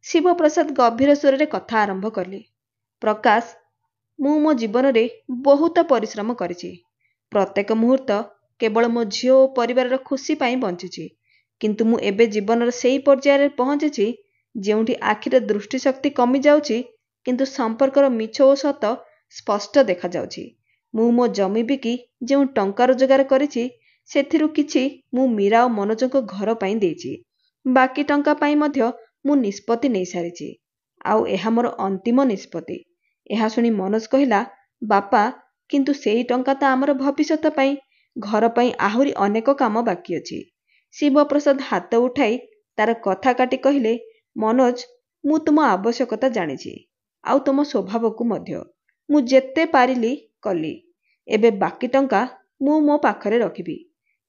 ଶିବପ୍ରସାଦ ଗଭୀର ସ୍ୱରରେ କଥା ଆରମ୍ଭ କଲେ। ପ୍ରକାଶ, ମୁଁ ମୋ ଜୀବନରେ ବହୁତ ପରିଶ୍ରମ କରିଛି। ପ୍ରତ୍ୟେକ ମୁହୂର୍ତ୍ତ କେବଳ ମୋ ଝିଅ ଓ ପରିବାରର ଖୁସି ପାଇଁ ବଞ୍ଚିଛି। କିନ୍ତୁ ମୁଁ ଏବେ ଜୀବନର ସେହି ପର୍ଯ୍ୟାୟରେ ପହଞ୍ଚିଛି ଯେଉଁଠି ଆଖିର ଦୃଷ୍ଟିଶକ୍ତି କମିଯାଉଛି, କିନ୍ତୁ ସମ୍ପର୍କର ମିଛ ଓ ସତ ସ୍ପଷ୍ଟ ଦେଖାଯାଉଛି। ମୁଁ ମୋ ଜମି ବିକି ଯେଉଁ ଟଙ୍କା ରୋଜଗାର କରିଛି ସେଥିରୁ କିଛି ମୁଁ ମୀରା ଓ ମନୋଜଙ୍କ ଘର ପାଇଁ ଦେଇଛି। ବାକି ଟଙ୍କା ପାଇଁ ମଧ୍ୟ ମୁଁ ନିଷ୍ପତ୍ତି ନେଇସାରିଛି। ଆଉ ଏହା ମୋର ଅନ୍ତିମ ନିଷ୍ପତ୍ତି। ଏହା ଶୁଣି ମନୋଜ କହିଲା, ବାପା, କିନ୍ତୁ ସେହି ଟଙ୍କା ତ ଆମର ଭବିଷ୍ୟତ ପାଇଁ, ଘର ପାଇଁ ଆହୁରି ଅନେକ କାମ ବାକି ଅଛି। ଶିବପ୍ରସାଦ ହାତ ଉଠାଇ ତାର କଥା କାଟି କହିଲେ, ମନୋଜ, ମୁଁ ତୁମ ଆବଶ୍ୟକତା ଜାଣିଛି, ଆଉ ତୁମ ସ୍ୱଭାବକୁ ମଧ୍ୟ। ମୁଁ ଯେତେ ପାରିଲି କଲି। ଏବେ ବାକି ଟଙ୍କା ମୁଁ ମୋ ପାଖରେ ରଖିବି।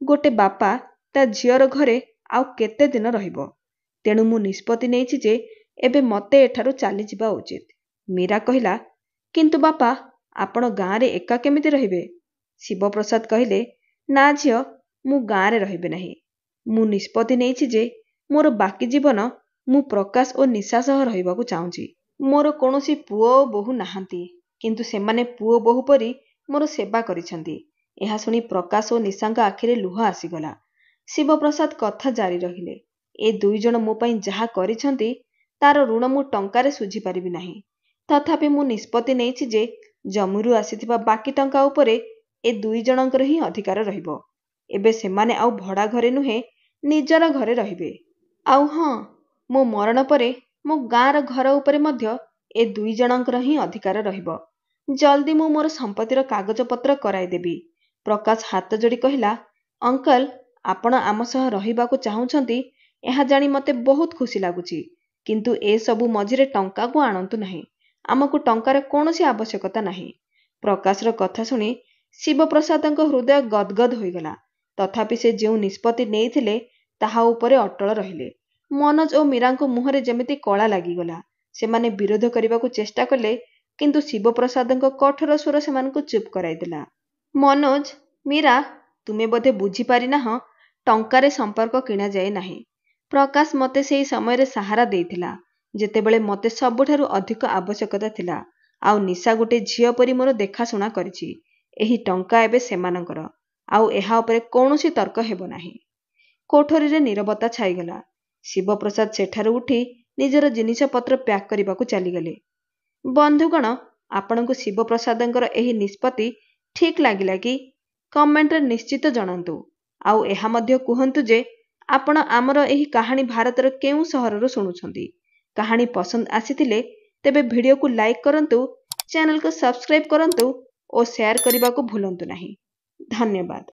ଗୋଟେ ବାପା ତା ଝିଅର ଘରେ ଆଉ କେତେ ଦିନ ରହିବ? ତେଣୁ ମୁଁ ନିଷ୍ପତ୍ତି ନେଇଛି ଯେ ଏବେ ମୋତେ ଏଠାରୁ ଚାଲିଯିବା ଉଚିତ। ମୀରା କହିଲା, କିନ୍ତୁ ବାପା, ଆପଣ ଗାଁରେ ଏକା କେମିତି ରହିବେ? ଶିବପ୍ରସାଦ କହିଲେ, ନା ଝିଅ, ମୁଁ ଗାଁରେ ରହିବେ ନାହିଁ। ମୁଁ ନିଷ୍ପତ୍ତି ନେଇଛି ଯେ ମୋର ବାକି ଜୀବନ ମୁଁ ପ୍ରକାଶ ଓ ନିଶା ସହ ରହିବାକୁ ଚାହୁଁଛି। ମୋର କୌଣସି ପୁଅ ଓ ବୋହୂ ନାହାନ୍ତି, କିନ୍ତୁ ସେମାନେ ପୁଅ ବୋହୂ ପରି ମୋର ସେବା କରିଛନ୍ତି। ଏହା ଶୁଣି ପ୍ରକାଶ ଓ ନିଶାଙ୍କ ଆଖିରେ ଲୁହ ଆସିଗଲା। ଶିବପ୍ରସାଦ କଥା ଜାରି ରହିଲେ, ଏ ଦୁଇ ଜଣ ମୋ ପାଇଁ ଯାହା କରିଛନ୍ତି ତାର ଋଣ ମୁଁ ଟଙ୍କାରେ ଶୁଝିପାରିବି ନାହିଁ। ତଥାପି ମୁଁ ନିଷ୍ପତ୍ତି ନେଇଛି ଯେ ଜମିରୁ ଆସିଥିବା ବାକି ଟଙ୍କା ଉପରେ ଏ ଦୁଇ ଜଣଙ୍କର ହିଁ ଅଧିକାର ରହିବ। ଏବେ ସେମାନେ ଆଉ ଭଡ଼ା ଘରେ ନୁହେଁ, ନିଜର ଘରେ ରହିବେ। ଆଉ ହଁ, ମୋ ମରଣ ପରେ ମୋ ଗାଁର ଘର ଉପରେ ମଧ୍ୟ ଏ ଦୁଇ ଜଣଙ୍କର ହିଁ ଅଧିକାର ରହିବ। ଜଲ୍ଦି ମୁଁ ମୋର ସମ୍ପତ୍ତିର କାଗଜପତ୍ର କରାଇଦେବି। ପ୍ରକାଶ ହାତ ଯୋଡ଼ି କହିଲା, ଅଙ୍କଲ, ଆପଣ ଆମ ସହ ରହିବାକୁ ଚାହୁଁଛନ୍ତି ଏହା ଜାଣି ମୋତେ ବହୁତ ଖୁସି ଲାଗୁଛି। କିନ୍ତୁ ଏସବୁ ମଝିରେ ଟଙ୍କାକୁ ଆଣନ୍ତୁ ନାହିଁ। ଆମକୁ ଟଙ୍କାର କୌଣସି ଆବଶ୍ୟକତା ନାହିଁ। ପ୍ରକାଶର କଥା ଶୁଣି ଶିବପ୍ରସାଦଙ୍କ ହୃଦୟ ଗଦଗଦ ହୋଇଗଲା। ତଥାପି ସେ ଯେଉଁ ନିଷ୍ପତ୍ତି ନେଇଥିଲେ ତାହା ଉପରେ ଅଟଳ ରହିଲେ। ମନୋଜ ଓ ମୀରାଙ୍କ ମୁହଁରେ ଯେମିତି କଳା ଲାଗିଗଲା। ସେମାନେ ବିରୋଧ କରିବାକୁ ଚେଷ୍ଟା କଲେ, କିନ୍ତୁ ଶିବପ୍ରସାଦଙ୍କ କଠୋର ସ୍ୱର ସେମାନଙ୍କୁ ଚୁପ୍ କରାଇଦେଲା। ମନୋଜ, ମୀରା, ତୁମେ ବୋଧେ ବୁଝିପାରିନାହଁ, ଟଙ୍କାରେ ସମ୍ପର୍କ କିଣାଯାଏ ନାହିଁ। ପ୍ରକାଶ ମୋତେ ସେହି ସମୟରେ ସାହାରା ଦେଇଥିଲା ଯେତେବେଳେ ମୋତେ ସବୁଠାରୁ ଅଧିକ ଆବଶ୍ୟକତା ଥିଲା। ଆଉ ନିଶା ଗୋଟେ ଝିଅ ପରି ମୋର ଦେଖାଶୁଣା କରିଛି। ଏହି ଟଙ୍କା ଏବେ ସେମାନଙ୍କର। ଆଉ ଏହା ଉପରେ କୌଣସି ତର୍କ ହେବ ନାହିଁ। କୋଠରୀରେ ନୀରବତା ଛାଇଗଲା। ଶିବପ୍ରସାଦ ସେଠାରୁ ଉଠି ନିଜର ଜିନିଷପତ୍ର ପ୍ୟାକ୍ କରିବାକୁ ଚାଲିଗଲେ। ବନ୍ଧୁଗଣ, ଆପଣଙ୍କୁ ଶିବପ୍ରସାଦଙ୍କର ଏହି ନିଷ୍ପତ୍ତି ଠିକ୍ ଲାଗିଲା କି? କମେଣ୍ଟରେ ନିଶ୍ଚିତ ଜଣାନ୍ତୁ। ଆଉ ଏହା ମଧ୍ୟ କୁହନ୍ତୁ ଯେ ଆପଣ ଆମର ଏହି କାହାଣୀ ଭାରତର କେଉଁ ସହରରୁ ଶୁଣୁଛନ୍ତି। କାହାଣୀ ପସନ୍ଦ ଆସିଥିଲେ ତେବେ ଭିଡ଼ିଓକୁ ଲାଇକ୍ କରନ୍ତୁ, ଚ୍ୟାନେଲକୁ ସବସ୍କ୍ରାଇବ୍ କରନ୍ତୁ ଓ ସେୟାର କରିବାକୁ ଭୁଲନ୍ତୁ ନାହିଁ। ଧନ୍ୟବାଦ।